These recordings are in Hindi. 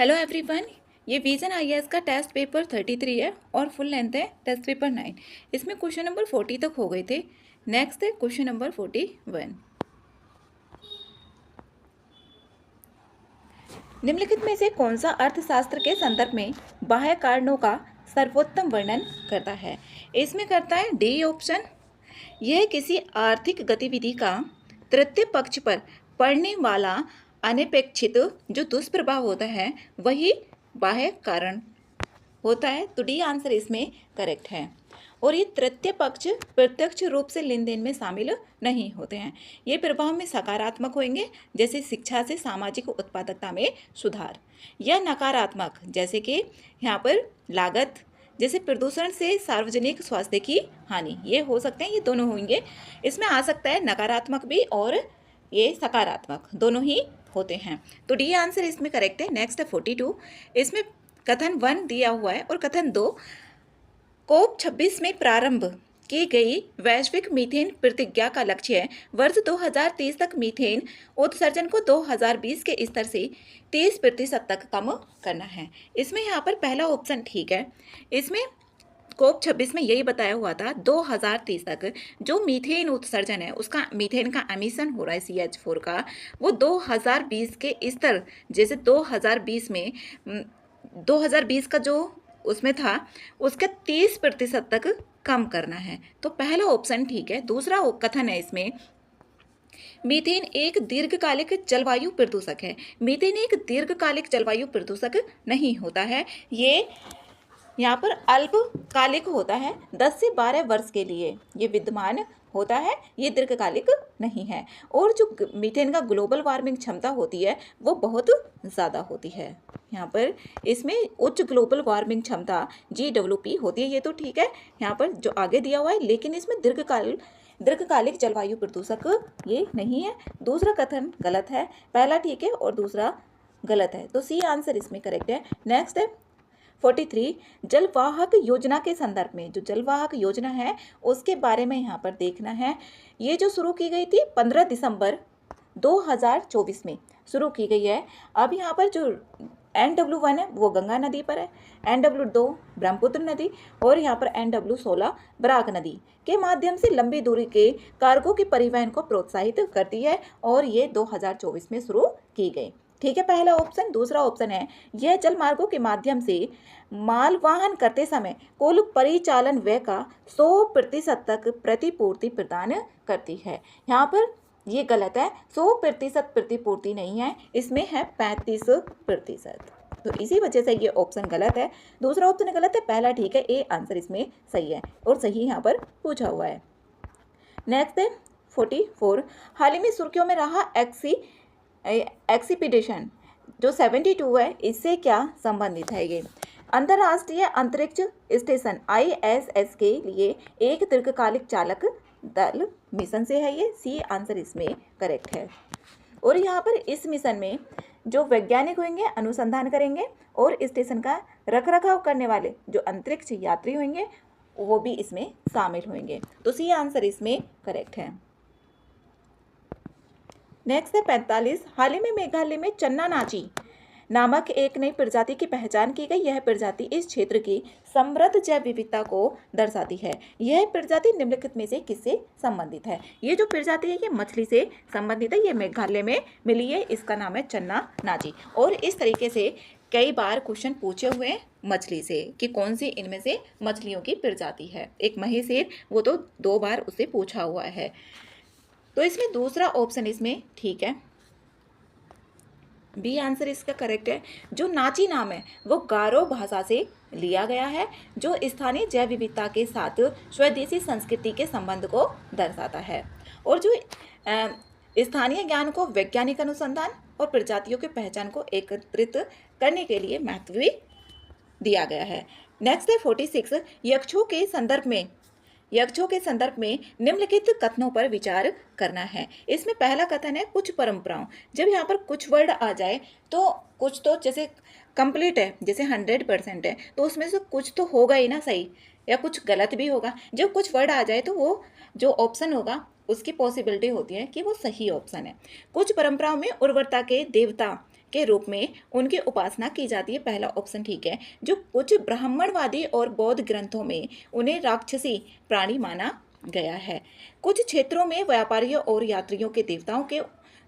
Hello everyone. ये विजन आईएएस का टेस्ट पेपर 33 है और फुल लेंथ है टेस्ट पेपर 9। इसमें क्वेश्चन नंबर 40 तक हो गए थे। नेक्स्ट है क्वेश्चन नंबर 41। निम्नलिखित में से कौन सा अर्थशास्त्र के संदर्भ में बाह्य कारणों का सर्वोत्तम वर्णन करता है? इसमें करता है डी ऑप्शन। यह किसी आर्थिक गतिविधि का तृतीय पक्ष पर पड़ने वाला अनपेक्षित जो दुष्प्रभाव होता है वही बाह्य कारण होता है। तो डी आंसर इसमें करेक्ट है। और ये तृतीय पक्ष प्रत्यक्ष रूप से लेन देन में शामिल नहीं होते हैं। ये प्रभाव में सकारात्मक होंगे, जैसे शिक्षा से सामाजिक उत्पादकता में सुधार, या नकारात्मक, जैसे कि यहाँ पर लागत, जैसे प्रदूषण से सार्वजनिक स्वास्थ्य की हानि। ये हो सकते हैं, ये दोनों होंगे। इसमें आ सकता है नकारात्मक भी और ये सकारात्मक, दोनों ही होते हैं। तो डी आंसर इसमें करेक्ट है। नेक्स्ट है 42। इसमें कथन 1 दिया हुआ है और कथन 2, कोप 26 में प्रारंभ की गई वैश्विक मीथेन प्रतिज्ञा का लक्ष्य है वर्ष 2030 तक मीथेन उत्सर्जन को 2020 के स्तर से 30% तक कम करना है। इसमें यहाँ पर पहला ऑप्शन ठीक है। इसमें कोप 26 में यही बताया हुआ था 2030 तक जो मीथेन उत्सर्जन है, उसका मीथेन का एमिशन हो रहा है CH4 का, वो 2020 के स्तर, जैसे 2020 में 2020 का जो उसमें था उसका 30% तक कम करना है। तो पहला ऑप्शन ठीक है। दूसरा कथन है इसमें, मीथेन एक दीर्घकालिक जलवायु प्रदूषक है। मीथेन एक दीर्घकालिक जलवायु प्रदूषक नहीं होता है, ये यहाँ पर अल्पकालिक होता है, 10 से 12 वर्ष के लिए ये विद्यमान होता है, ये दीर्घकालिक नहीं है। और जो मीथेन का ग्लोबल वार्मिंग क्षमता होती है वो बहुत ज़्यादा होती है। यहाँ पर इसमें उच्च ग्लोबल वार्मिंग क्षमता GWP होती है, ये तो ठीक है यहाँ पर जो आगे दिया हुआ है, लेकिन इसमें दीर्घकालिक जलवायु प्रदूषक ये नहीं है। दूसरा कथन गलत है, पहला ठीक है और दूसरा गलत है। तो सी आंसर इसमें करेक्ट है। नेक्स्ट है 43। जलवाहक योजना के संदर्भ में, जो जलवाहक योजना है उसके बारे में यहाँ पर देखना है। ये जो शुरू की गई थी 15 दिसंबर 2024 में शुरू की गई है। अब यहाँ पर जो NW1 है वो गंगा नदी पर है, NW2 ब्रह्मपुत्र नदी, और यहाँ पर NW16 बराक नदी के माध्यम से लंबी दूरी के कार्गो के परिवहन को प्रोत्साहित करती है, और ये 2024 में शुरू की गई। ठीक है, पहला ऑप्शन। दूसरा ऑप्शन है, यह जल मार्गों के माध्यम से माल वाहन करते समय कुल परिचालन व्यय का 100% तक प्रतिपूर्ति प्रदान करती है। यहाँ पर ये गलत है, 100% प्रतिपूर्ति नहीं है, इसमें है 35%। तो इसी वजह से ये ऑप्शन गलत है। दूसरा ऑप्शन गलत है, पहला ठीक है। ए आंसर इसमें सही है और सही यहाँ पर पूछा हुआ है। नेक्स्ट है 44। हाल ही में सुर्खियों में रहा एक्सपीडिशन जो 72 है, इससे क्या संबंधित है? ये अंतर्राष्ट्रीय अंतरिक्ष स्टेशन ISS के लिए एक दीर्घकालिक चालक दल मिशन से है। ये सी आंसर इसमें करेक्ट है। और यहाँ पर इस मिशन में जो वैज्ञानिक होंगे अनुसंधान करेंगे, और स्टेशन का रखरखाव करने वाले जो अंतरिक्ष यात्री होंगे वो भी इसमें शामिल होंगे। तो सी आंसर इसमें करेक्ट है। नेक्स्ट है 45। हाल ही में मेघालय में चन्ना नाची नामक एक नई प्रजाति की पहचान की गई। यह प्रजाति इस क्षेत्र की समृद्ध जैव विविधता को दर्शाती है। यह प्रजाति निम्नलिखित में से किससे संबंधित है? ये जो प्रजाति है ये मछली से संबंधित है, ये मेघालय में मिली है, इसका नाम है चन्ना नाची। और इस तरीके से कई बार क्वेश्चन पूछे हुए हैं मछली से कि कौन सी इनमें से मछलियों की प्रजाति है। एक महेशेर, वो तो 2 बार उससे पूछा हुआ है। तो इसमें दूसरा ऑप्शन इसमें ठीक है, बी आंसर इसका करेक्ट है। जो नाची नाम है वो गारो भाषा से लिया गया है, जो स्थानीय जैव विविधता के साथ स्वदेशी संस्कृति के संबंध को दर्शाता है, और जो स्थानीय ज्ञान को वैज्ञानिक अनुसंधान और प्रजातियों की पहचान को एकत्रित करने के लिए महत्व भी दिया गया है। नेक्स्ट है 46। यक्षों के संदर्भ में निम्नलिखित कथनों पर विचार करना है। इसमें पहला कथन है कुछ परंपराओं। जब यहाँ पर कुछ वर्ड आ जाए तो कुछ तो जैसे कंप्लीट है, जैसे 100% है, तो उसमें से कुछ तो होगा ही ना सही, या कुछ गलत भी होगा। जब कुछ वर्ड आ जाए तो वो जो ऑप्शन होगा उसकी पॉसिबिलिटी होती है कि वो सही ऑप्शन है। कुछ परंपराओं में उर्वरता के देवता के रूप में उनकी उपासना की जाती है, पहला ऑप्शन ठीक है। जो कुछ ब्राह्मणवादी और बौद्ध ग्रंथों में उन्हें राक्षसी प्राणी माना गया है। कुछ क्षेत्रों में व्यापारियों और यात्रियों के देवताओं के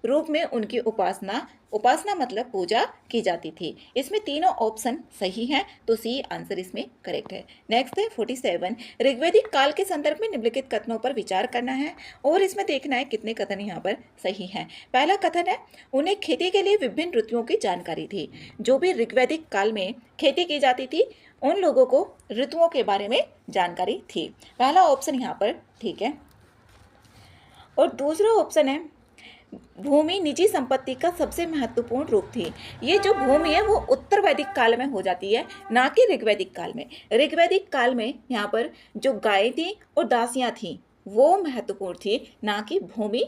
रूप में उनकी उपासना उपासना मतलब पूजा की जाती थी। इसमें तीनों ऑप्शन सही हैं, तो सी आंसर इसमें करेक्ट है। नेक्स्ट है 47, ऋग्वैदिक काल के संदर्भ में निम्नलिखित कथनों पर विचार करना है और इसमें देखना है कितने कथन यहाँ पर सही हैं। पहला कथन है, उन्हें खेती के लिए विभिन्न ऋतुओं की जानकारी थी। जो भी ऋग्वैदिक काल में खेती की जाती थी उन लोगों को ऋतुओं के बारे में जानकारी थी। पहला ऑप्शन यहाँ पर ठीक है। और दूसरा ऑप्शन है, भूमि निजी संपत्ति का सबसे महत्वपूर्ण रूप थी। ये जो भूमि है वो उत्तर वैदिक काल में हो जाती है, ना कि ऋग्वैदिक काल में। ऋग्वैदिक काल में यहाँ पर जो गायें थी और दासियां थी वो महत्वपूर्ण थी, ना कि भूमि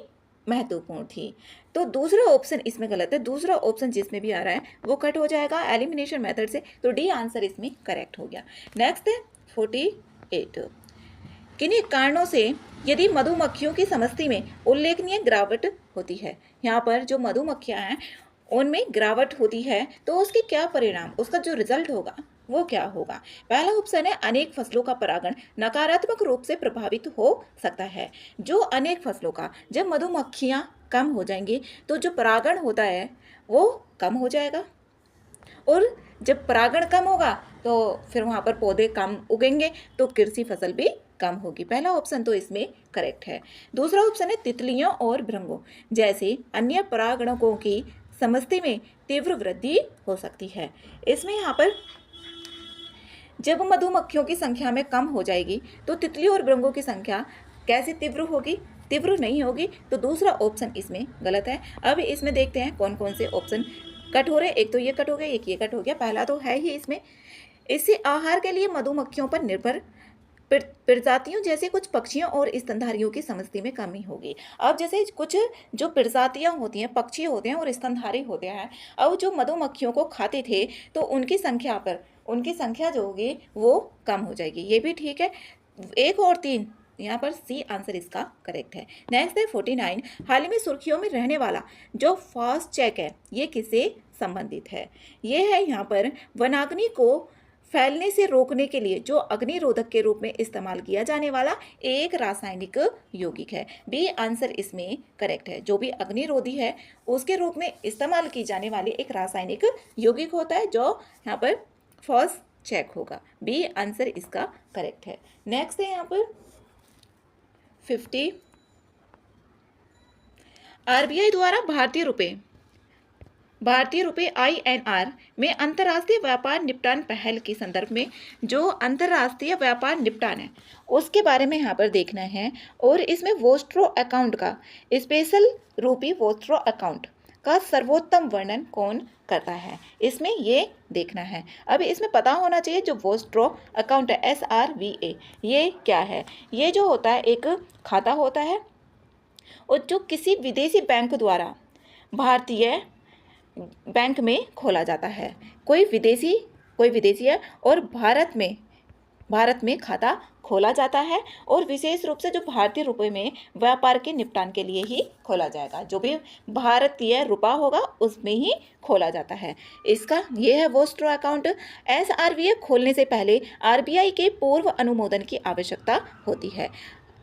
महत्वपूर्ण थी। तो दूसरा ऑप्शन इसमें गलत है। दूसरा ऑप्शन जिसमें भी आ रहा है वो कट हो जाएगा एलिमिनेशन मेथड से, तो डी आंसर इसमें करेक्ट हो गया। नेक्स्ट है 48, किन्हीं कारणों से यदि मधुमक्खियों की समष्टि में उल्लेखनीय गिरावट होती है, यहाँ पर जो मधुमक्खियाँ हैं उनमें गिरावट होती है तो उसके क्या परिणाम, उसका जो रिजल्ट होगा वो क्या होगा। पहला ऑप्शन है, अनेक फसलों का परागण नकारात्मक रूप से प्रभावित हो सकता है। जो अनेक फसलों का, जब मधुमक्खियाँ कम हो जाएंगी तो जो परागण होता है वो कम हो जाएगा, और जब परागण कम होगा तो फिर वहाँ पर पौधे कम उगेंगे तो कृषि फसल भी कम होगी। पहला ऑप्शन तो इसमें करेक्ट है। दूसरा ऑप्शन है, तितलियों और भृंगों जैसे अन्य परागणकों की समष्टि में तीव्र वृद्धि हो सकती है। इसमें यहाँ पर जब मधुमक्खियों की संख्या में कम हो जाएगी तो तितलियों और भृंगों की संख्या कैसे तीव्र होगी, तीव्र नहीं होगी, तो दूसरा ऑप्शन इसमें गलत है। अब इसमें देखते हैं कौन कौन से ऑप्शन कट हो रहे हैं। एक तो ये कट हो गया, एक ये कट हो गया, पहला तो है ही इसमें। इससे आहार के लिए मधुमक्खियों पर निर्भर प्रजातियों जैसे कुछ पक्षियों और स्तनधारियों की समष्टि में कमी होगी। अब जैसे कुछ जो प्रजातियां होती हैं, पक्षी होते हैं और स्तनधारी होते हैं, अब जो मधुमक्खियों को खाते थे तो उनकी संख्या जो होगी वो कम हो जाएगी। ये भी ठीक है। 1 और 3 यहाँ पर सी आंसर इसका करेक्ट है। नेक्स्ट है 49, हाल ही में सुर्खियों में रहने वाला जो फास्ट चेक है ये किससे संबंधित है। ये है यहाँ पर वनाग्नि को फैलने से रोकने के लिए जो अग्निरोधक के रूप में इस्तेमाल किया जाने वाला एक रासायनिक यौगिक है। बी आंसर इसमें करेक्ट है। जो भी अग्निरोधी है उसके रूप में इस्तेमाल की जाने वाली एक रासायनिक यौगिक होता है जो यहाँ पर फर्स्ट चेक होगा। बी आंसर इसका करेक्ट है। नेक्स्ट है यहाँ पर 50, आरबीआई द्वारा भारतीय रुपए INR में अंतर्राष्ट्रीय व्यापार निपटान पहल के संदर्भ में जो अंतर्राष्ट्रीय व्यापार निपटान है उसके बारे में यहाँ पर देखना है। और इसमें वोस्ट्रो अकाउंट का, स्पेशल रूपी वोस्ट्रो अकाउंट का सर्वोत्तम वर्णन कौन करता है, इसमें ये देखना है। अब इसमें पता होना चाहिए जो वोस्ट्रो अकाउंट है SRVA ये क्या है। ये जो होता है एक खाता होता है और जो किसी विदेशी बैंक द्वारा भारतीय बैंक में खोला जाता है। कोई विदेशी है और भारत में खाता खोला जाता है और विशेष रूप से जो भारतीय रुपए में व्यापार के निपटान के लिए ही खोला जाएगा। जो भी भारतीय रुपया होगा उसमें ही खोला जाता है। इसका ये है वोस्ट्रो अकाउंट। SRVA खोलने से पहले RBI के पूर्व अनुमोदन की आवश्यकता होती है।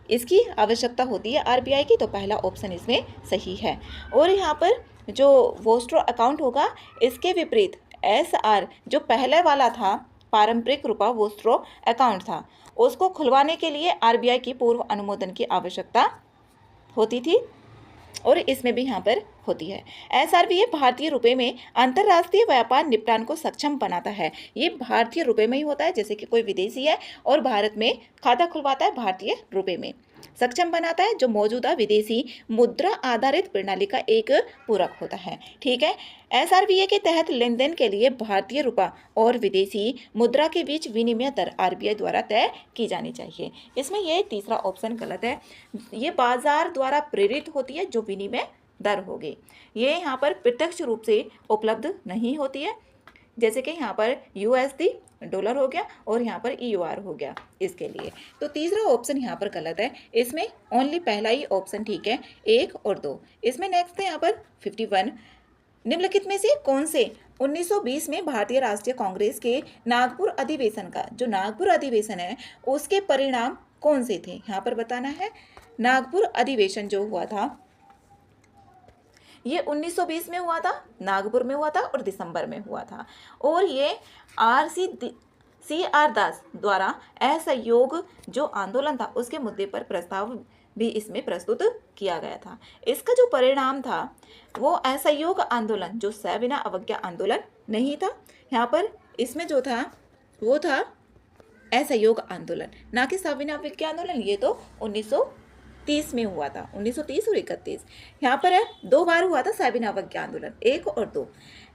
इसकी आवश्यकता होती है RBI की, तो पहला ऑप्शन इसमें सही है। और यहाँ पर जो वोस्ट्रो अकाउंट होगा इसके विपरीत SR जो पहले वाला था पारंपरिक रुपया वोस्ट्रो अकाउंट था, उसको खुलवाने के लिए RBI की पूर्व अनुमोदन की आवश्यकता होती थी और इसमें भी यहाँ पर होती है। SRVA भारतीय रुपए में अंतर्राष्ट्रीय व्यापार निपटान को सक्षम बनाता है। ये भारतीय रुपए में ही होता है, जैसे कि कोई विदेशी है और भारत में खाता खुलवाता है, भारतीय रुपए में सक्षम बनाता है जो मौजूदा विदेशी मुद्रा आधारित प्रणाली का एक पूरक होता है। ठीक है। SRVA के तहत लेन देन के लिए भारतीय रुपया और विदेशी मुद्रा के बीच विनिमय दर RBI द्वारा तय की जानी चाहिए। इसमें यह तीसरा ऑप्शन गलत है। ये बाजार द्वारा प्रेरित होती है जो विनिमय दर होगी, ये यहाँ पर प्रत्यक्ष रूप से उपलब्ध नहीं होती है, जैसे कि यहाँ पर USD डॉलर हो गया और यहाँ पर EUR हो गया इसके लिए। तो तीसरा ऑप्शन यहाँ पर गलत है। इसमें ओनली पहला ही ऑप्शन ठीक है, 1 और 2। इसमें नेक्स्ट है यहाँ पर 51, निम्नलिखित में से कौन से 1920 में भारतीय राष्ट्रीय कांग्रेस के नागपुर अधिवेशन का, जो नागपुर अधिवेशन है उसके परिणाम कौन से थे, यहाँ पर बताना है। नागपुर अधिवेशन जो हुआ था ये 1920 में हुआ था, नागपुर में हुआ था और दिसंबर में हुआ था। और ये CR दास द्वारा असहयोग जो आंदोलन था उसके मुद्दे पर प्रस्ताव भी इसमें प्रस्तुत किया गया था। इसका जो परिणाम था वो असहयोग आंदोलन, जो सविनय अवज्ञा आंदोलन नहीं था, यहाँ पर इसमें जो था वो था असहयोग आंदोलन, ना कि सविनय अवज्ञा आंदोलन। ये तो 1930 में हुआ था, 1930 और 1931। यहाँ पर है 2 बार हुआ था सविनय अवज्ञा आंदोलन, 1 और 2।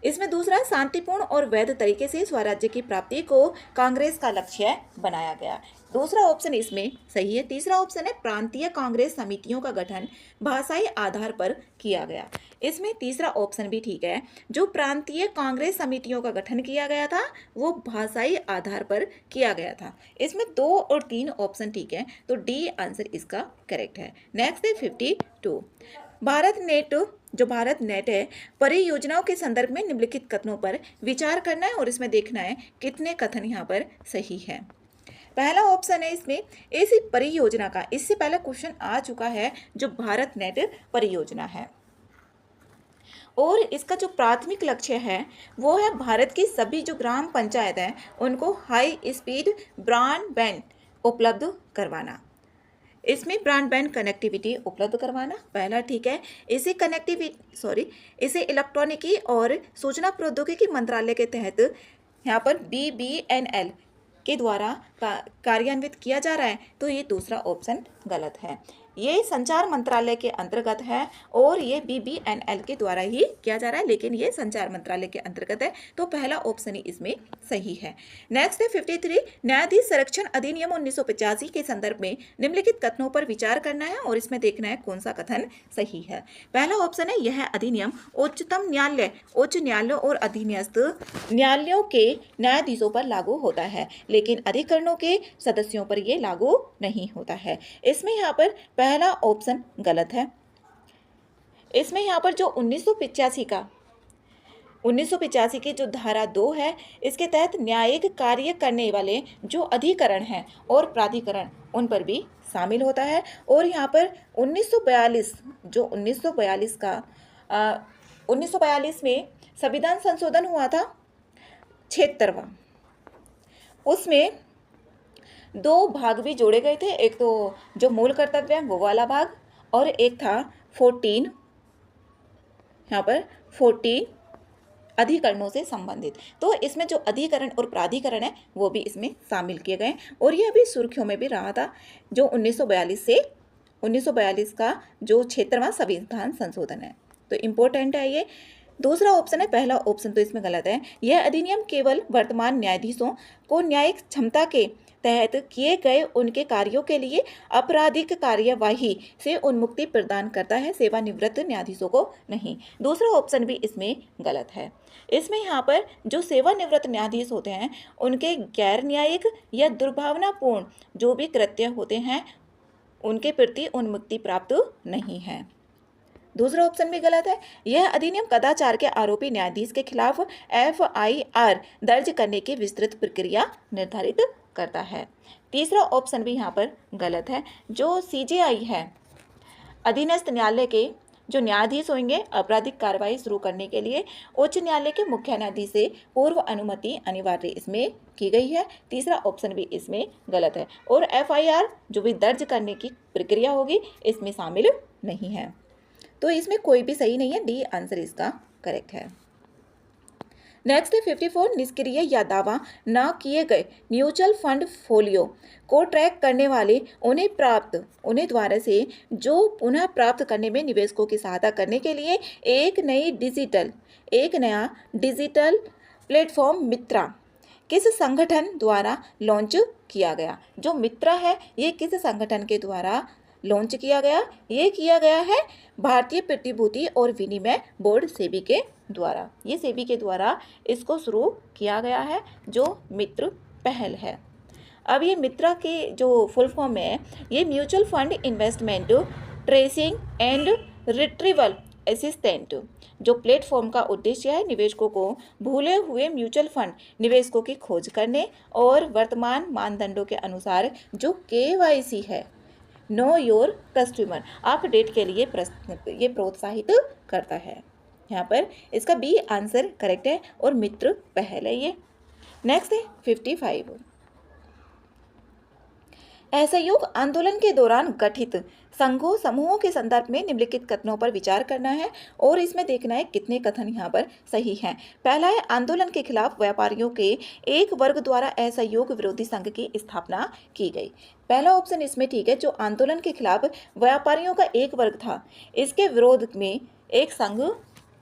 इसमें दूसरा शांतिपूर्ण और वैध तरीके से स्वराज्य की प्राप्ति को कांग्रेस का लक्ष्य बनाया गया। दूसरा ऑप्शन इसमें सही है। तीसरा ऑप्शन है प्रांतीय कांग्रेस समितियों का गठन भाषाई आधार पर किया गया। इसमें तीसरा ऑप्शन भी ठीक है, जो प्रांतीय कांग्रेस समितियों का गठन किया गया था वो भाषाई आधार पर किया गया था। इसमें 2 और 3 ऑप्शन ठीक है, तो डी आंसर इसका करेक्ट है। नेक्स्ट है 52। भारत नेट है परियोजनाओं के संदर्भ में निम्नलिखित कथनों पर विचार करना है और इसमें देखना है कितने कथन यहाँ पर सही है। पहला ऑप्शन है इसमें इस परियोजना का, इससे पहले क्वेश्चन आ चुका है जो भारत नेट परियोजना है, और इसका जो प्राथमिक लक्ष्य है वो है भारत की सभी जो ग्राम पंचायत है उनको हाई स्पीड ब्रॉडबैंड उपलब्ध करवाना। इसमें ब्रॉडबैंड कनेक्टिविटी उपलब्ध करवाना, पहला ठीक है। इसे इलेक्ट्रॉनिकी और सूचना प्रौद्योगिकी मंत्रालय के तहत यहाँ पर BBNL के द्वारा कार्यान्वित किया जा रहा है, तो ये दूसरा ऑप्शन गलत है। ये संचार मंत्रालय के अंतर्गत है और ये BBNL के द्वारा ही किया जा रहा है, लेकिन ये संचार मंत्रालय के अंतर्गत है, तो पहला ऑप्शन ही इसमें सही है। नेक्स्ट है 53। न्यायाधीश संरक्षण अधिनियम 1985 के संदर्भ में निम्नलिखित कथनों पर विचार करना है और इसमें देखना है कौन सा कथन सही है। पहला ऑप्शन है यह अधिनियम उच्चतम न्यायालय, उच्च न्यायालयों और अधीनस्थ न्यायालयों के न्यायाधीशों पर लागू होता है, लेकिन अधिकरणों के सदस्यों पर यह लागू नहीं होता है। इसमें यहाँ पर पहला ऑप्शन गलत है। इसमें यहाँ पर जो 1985 की जो धारा 2 है इसके तहत न्यायिक कार्य करने वाले जो अधिकरण हैं और प्राधिकरण उन पर भी शामिल होता है। और यहाँ पर 1942 में संविधान संशोधन हुआ था 76वां, उसमें 2 भाग भी जोड़े गए थे, एक तो जो मूल कर्तव्य है वो वाला भाग और एक था 14, यहाँ पर 14 अधिकरणों से संबंधित। तो इसमें जो अधिकरण और प्राधिकरण है वो भी इसमें शामिल किए गए और यह भी सुर्खियों में भी रहा था, जो 1942 का जो 76वां संविधान संशोधन है, तो इम्पोर्टेंट है ये। दूसरा ऑप्शन है, पहला ऑप्शन तो इसमें गलत है। यह अधिनियम केवल वर्तमान न्यायाधीशों को न्यायिक क्षमता के तहत किए गए उनके कार्यों के लिए आपराधिक कार्यवाही से उन्मुक्ति प्रदान करता है, सेवानिवृत्त न्यायाधीशों को नहीं। दूसरा ऑप्शन भी इसमें गलत है। इसमें यहाँ पर जो सेवानिवृत्त न्यायाधीश होते हैं उनके गैर न्यायिक या दुर्भावनापूर्ण जो भी कृत्य होते हैं उनके प्रति उन्मुक्ति प्राप्त नहीं है। दूसरा ऑप्शन भी गलत है। यह अधिनियम कदाचार के आरोपी न्यायाधीश के खिलाफ FIR दर्ज करने की विस्तृत प्रक्रिया निर्धारित करता है। तीसरा ऑप्शन भी यहाँ पर गलत है। जो CJI है, अधीनस्थ न्यायालय के जो न्यायाधीश होंगे आपराधिक कार्रवाई शुरू करने के लिए उच्च न्यायालय के मुख्य न्यायाधीश से पूर्व अनुमति अनिवार्य इसमें की गई है। तीसरा ऑप्शन भी इसमें गलत है। और FIR जो भी दर्ज करने की प्रक्रिया होगी इसमें शामिल नहीं है, तो इसमें कोई भी सही नहीं है, डी आंसर इसका करेक्ट है। नेक्स्ट है 54। निष्क्रिय या दावा न किए गए म्यूचुअल फंड फोलियो को ट्रैक करने वाले उन्हें द्वारा से जो पुनः प्राप्त करने में निवेशकों की सहायता करने के लिए एक नया डिजिटल प्लेटफॉर्म मित्रा किस संगठन द्वारा लॉन्च किया गया। जो मित्रा है ये किस संगठन के द्वारा लॉन्च किया गया, ये किया गया है भारतीय प्रतिभूति और विनिमय बोर्ड सेबी के द्वारा। ये सेबी के द्वारा इसको शुरू किया गया है, जो मित्र पहल है। अब ये मित्रा के जो फुल फॉर्म है ये mutual fund investment tracing and retrieval assistant, जो प्लेटफॉर्म का उद्देश्य है निवेशकों को भूले हुए म्यूचुअल फंड निवेशकों की खोज करने और वर्तमान मानदंडों के अनुसार जो KYC है, नो योर कस्टमर, अपडेट के लिए ये प्रोत्साहित करता है। यहाँ पर इसका बी आंसर करेक्ट है और मित्र पहल है ये। नेक्स्ट है 55, असहयोग आंदोलन के दौरान गठित संघों समूहों के संदर्भ में निम्नलिखित कथनों पर विचार करना है और इसमें देखना है कितने कथन यहाँ पर सही हैं। पहला है आंदोलन के खिलाफ व्यापारियों के एक वर्ग द्वारा असहयोग विरोधी संघ की स्थापना की गई। पहला ऑप्शन इसमें ठीक है, जो आंदोलन के खिलाफ व्यापारियों का एक वर्ग था, इसके विरोध में एक संघ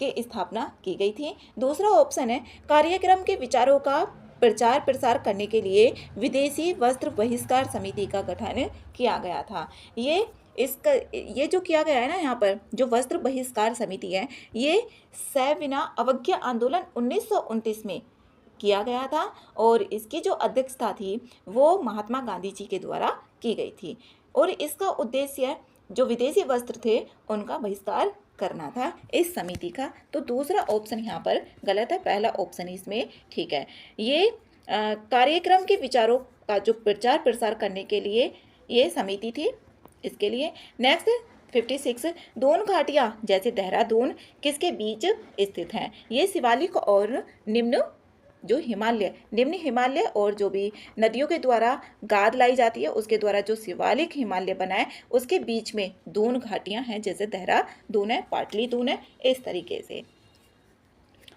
की स्थापना की गई थी। दूसरा ऑप्शन है कार्यक्रम के विचारों का प्रचार प्रसार करने के लिए विदेशी वस्त्र बहिष्कार समिति का गठन किया गया था। ये जो किया गया है ना, यहाँ पर जो वस्त्र बहिष्कार समिति है, ये सविनय अवज्ञा आंदोलन 1929 में किया गया था और इसकी जो अध्यक्षता थी वो महात्मा गांधी जी के द्वारा की गई थी और इसका उद्देश्य जो विदेशी वस्त्र थे उनका बहिष्कार करना था इस समिति का। तो दूसरा ऑप्शन यहाँ पर गलत है, पहला ऑप्शन इसमें ठीक है। ये कार्यक्रम के विचारों का जो प्रचार प्रसार करने के लिए ये समिति थी, इसके लिए। नेक्स्ट 56, दोन घाटियाँ जैसे देहरादून किसके बीच स्थित हैं? ये शिवालिक और निम्न हिमालय और जो भी नदियों के द्वारा गाद लाई जाती है उसके द्वारा जो शिवालिक हिमालय बना है उसके बीच में दून घाटियां हैं, जैसे देहरादून है, पाटली दून है, इस तरीके से।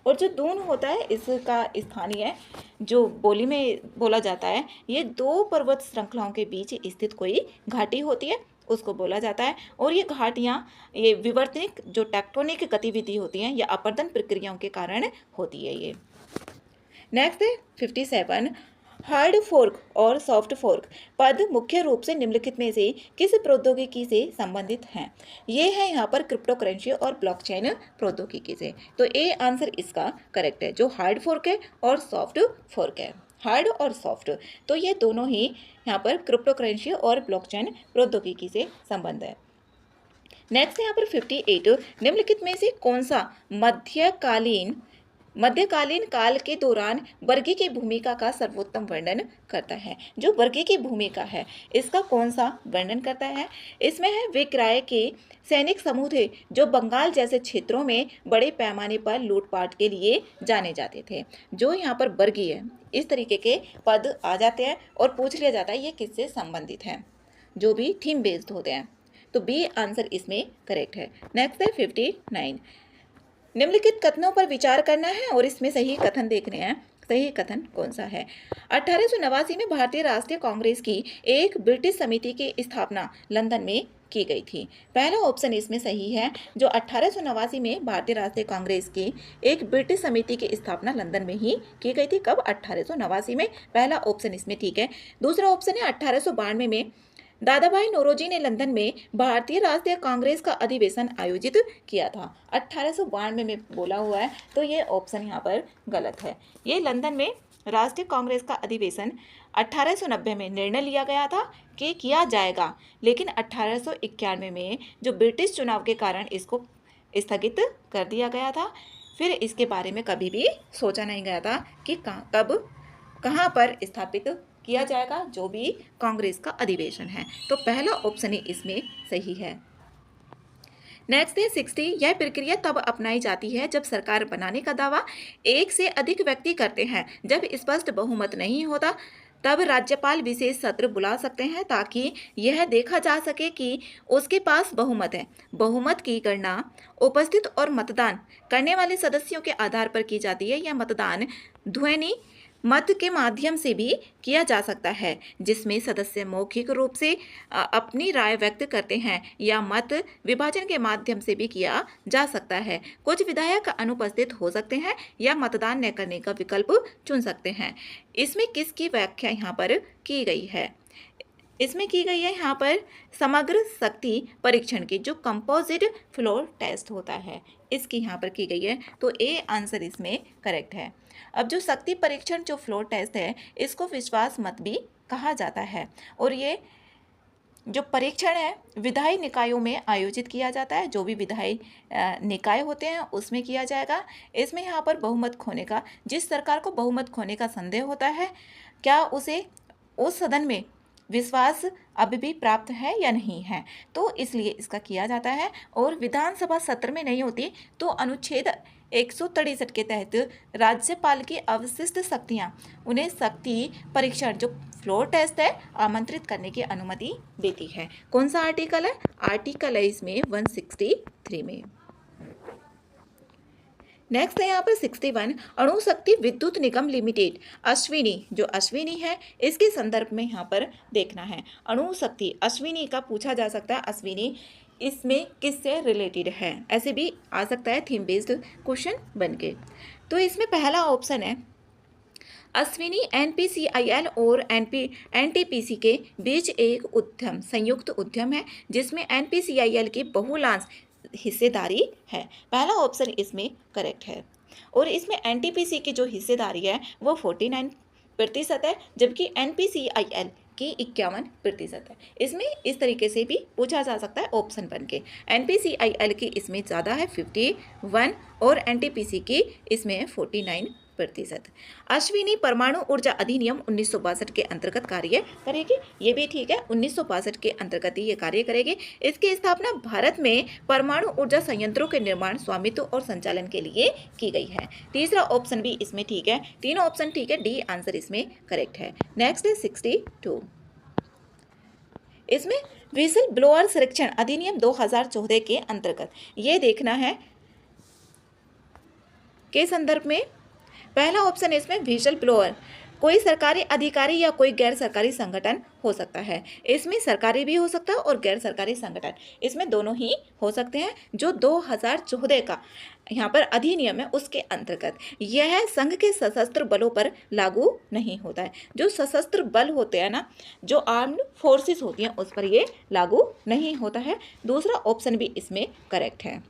और जो दून होता है इसका स्थानीय जो बोली में बोला जाता है, ये दो पर्वत श्रृंखलाओं के बीच स्थित कोई घाटी होती है उसको बोला जाता है। और ये घाटियाँ ये विवर्तनिक जो टेक्टोनिक गतिविधि होती हैं या अपरदन प्रक्रियाओं के कारण होती है ये। नेक्स्ट है 57, हार्ड फोर्क और सॉफ्ट फोर्क पद मुख्य रूप से निम्नलिखित में से किस प्रौद्योगिकी से संबंधित हैं? ये है यहाँ पर क्रिप्टो करेंसी और ब्लॉकचेन प्रौद्योगिकी से। तो ए आंसर इसका करेक्ट है, जो हार्ड फोर्क है और सॉफ्ट फोर्क है, हार्ड और सॉफ्ट, तो ये दोनों ही यहाँ पर क्रिप्टो करेंसी और ब्लॉकचेन प्रौद्योगिकी से संबंध है। नेक्स्ट है यहाँ पर 58, निम्नलिखित में से कौन सा मध्यकालीन काल के दौरान वर्गी की भूमिका का सर्वोत्तम वर्णन करता है? जो वर्गी की भूमिका है इसका कौन सा वर्णन करता है? इसमें है विक्रय के सैनिक समूह थे जो बंगाल जैसे क्षेत्रों में बड़े पैमाने पर लूटपाट के लिए जाने जाते थे। जो यहाँ पर वर्गी है इस तरीके के पद आ जाते हैं और पूछ लिया जाता है ये किससे संबंधित है, जो भी थीम बेस्ड होते हैं। तो बी आंसर इसमें करेक्ट है। नेक्स्ट है 59, निम्नलिखित कथनों पर विचार करना है और इसमें सही कथन देखने हैं, सही कथन कौन सा है? 1889 में भारतीय राष्ट्रीय कांग्रेस की एक ब्रिटिश समिति की स्थापना लंदन में की गई थी। पहला ऑप्शन इसमें सही है, जो 1889 में भारतीय राष्ट्रीय कांग्रेस की एक ब्रिटिश समिति की स्थापना लंदन में ही की गई थी। कब? 1889 में, पहला ऑप्शन इसमें ठीक है। दूसरा ऑप्शन है 1892 में दादाभाई नौरोजी ने लंदन में भारतीय राष्ट्रीय कांग्रेस का अधिवेशन आयोजित किया था। 1892 में बोला हुआ है, तो ये ऑप्शन यहाँ पर गलत है। ये लंदन में राष्ट्रीय कांग्रेस का अधिवेशन 1890 में निर्णय लिया गया था कि किया जाएगा, लेकिन 1891 में जो ब्रिटिश चुनाव के कारण इसको स्थगित कर दिया गया था। फिर इसके बारे में कभी भी सोचा नहीं गया था कि कब कहाँ पर स्थापित किया जाएगा जो भी कांग्रेस का अधिवेशन है। तो पहला ऑप्शन ही इसमें सही है। नेक्स्ट है 60, यह प्रक्रिया तब अपनाई जाती है जब सरकार बनाने का दावा एक से अधिक व्यक्ति करते हैं। जब स्पष्ट बहुमत नहीं होता तब राज्यपाल विशेष सत्र बुला सकते हैं ताकि यह देखा जा सके कि उसके पास बहुमत है। बहुमत की गणना उपस्थित और मतदान करने वाले सदस्यों के आधार पर की जाती है। यह मतदान ध्वनि मत के माध्यम से भी किया जा सकता है, जिसमें सदस्य मौखिक रूप से अपनी राय व्यक्त करते हैं, या मत विभाजन के माध्यम से भी किया जा सकता है। कुछ विधायक अनुपस्थित हो सकते हैं या मतदान न करने का विकल्प चुन सकते हैं। इसमें किसकी व्याख्या यहाँ पर की गई है? इसमें की गई है यहाँ पर समग्र शक्ति परीक्षण की, जो कंपोजिट फ्लोर टेस्ट होता है, इसकी यहाँ पर की गई है। तो ए आंसर इसमें करेक्ट है। अब जो शक्ति परीक्षण जो फ्लोर टेस्ट है इसको विश्वास मत भी कहा जाता है, और ये जो परीक्षण है विधायी निकायों में आयोजित किया जाता है, जो भी विधायी निकाय होते हैं उसमें किया जाएगा। इसमें यहाँ पर बहुमत खोने का, जिस सरकार को बहुमत खोने का संदेह होता है, क्या उसे उस सदन में विश्वास अभी भी प्राप्त है या नहीं है, तो इसलिए इसका किया जाता है। और विधानसभा सत्र में नहीं होती तो अनुच्छेद 163 के तहत राज्यपाल की अवशिष्ट शक्तियां उन्हें शक्ति परीक्षण जो फ्लोर टेस्ट है आमंत्रित करने की अनुमति देती है। कौन सा आर्टिकल है? आर्टिकल है इसमें 163 में। नेक्स्ट है यहाँ पर 61, अणु शक्ति विद्युत निगम लिमिटेड अश्विनी, जो अश्विनी है इसके संदर्भ में यहाँ पर देखना है। अणु शक्ति अश्विनी का पूछा जा सकता है, अश्विनी इसमें किससे रिलेटेड है, ऐसे भी आ सकता है थीम बेस्ड क्वेश्चन बन के। तो इसमें पहला ऑप्शन है अश्विनी एनपीसीआईएल और एनटीपीसी के बीच एक उद्यम, संयुक्त उद्यम है जिसमें एनपीसीआईएल की बहुलांश हिस्सेदारी है। पहला ऑप्शन इसमें करेक्ट है। और इसमें एनटीपीसी की जो हिस्सेदारी है वो 49% है, जबकि एनपीसीआईएल की 51% है। इसमें इस तरीके से भी पूछा जा सकता है ऑप्शन बन के। एनपीसीआईएल की इसमें ज़्यादा है 51 और एनटीपीसी की इसमें 49%। अश्विनी परमाणु ऊर्जा अधिनियम 1962 के अंतर्गत कार्य करेगी, ये भी ठीक है, 1962 के अंतर्गत ही ये कार्य करेगी। इसकी स्थापना भारत में परमाणु ऊर्जा संयंत्रों के निर्माण, स्वामित्व और संचालन के लिए की गई है। तीसरा ऑप्शन भी इसमें ठीक है, तीनों ऑप्शन ठीक है, डी आंसर इसमें करेक्ट है। नेक्स्ट है 62, इसमें व्हिसल ब्लोअर संरक्षण अधिनियम 2014 के अंतर्गत ये देखना है के संदर्भ में। पहला ऑप्शन इसमें व्हिसल ब्लोअर कोई सरकारी अधिकारी या कोई गैर सरकारी संगठन हो सकता है। इसमें सरकारी भी हो सकता है और गैर सरकारी संगठन, इसमें दोनों ही हो सकते हैं। जो 2014 का यहाँ पर अधिनियम है उसके अंतर्गत यह संघ के सशस्त्र बलों पर लागू नहीं होता है। जो सशस्त्र बल होते हैं ना, जो आर्म्ड फोर्सेस होती हैं, उस पर ये लागू नहीं होता है। दूसरा ऑप्शन भी इसमें करेक्ट है।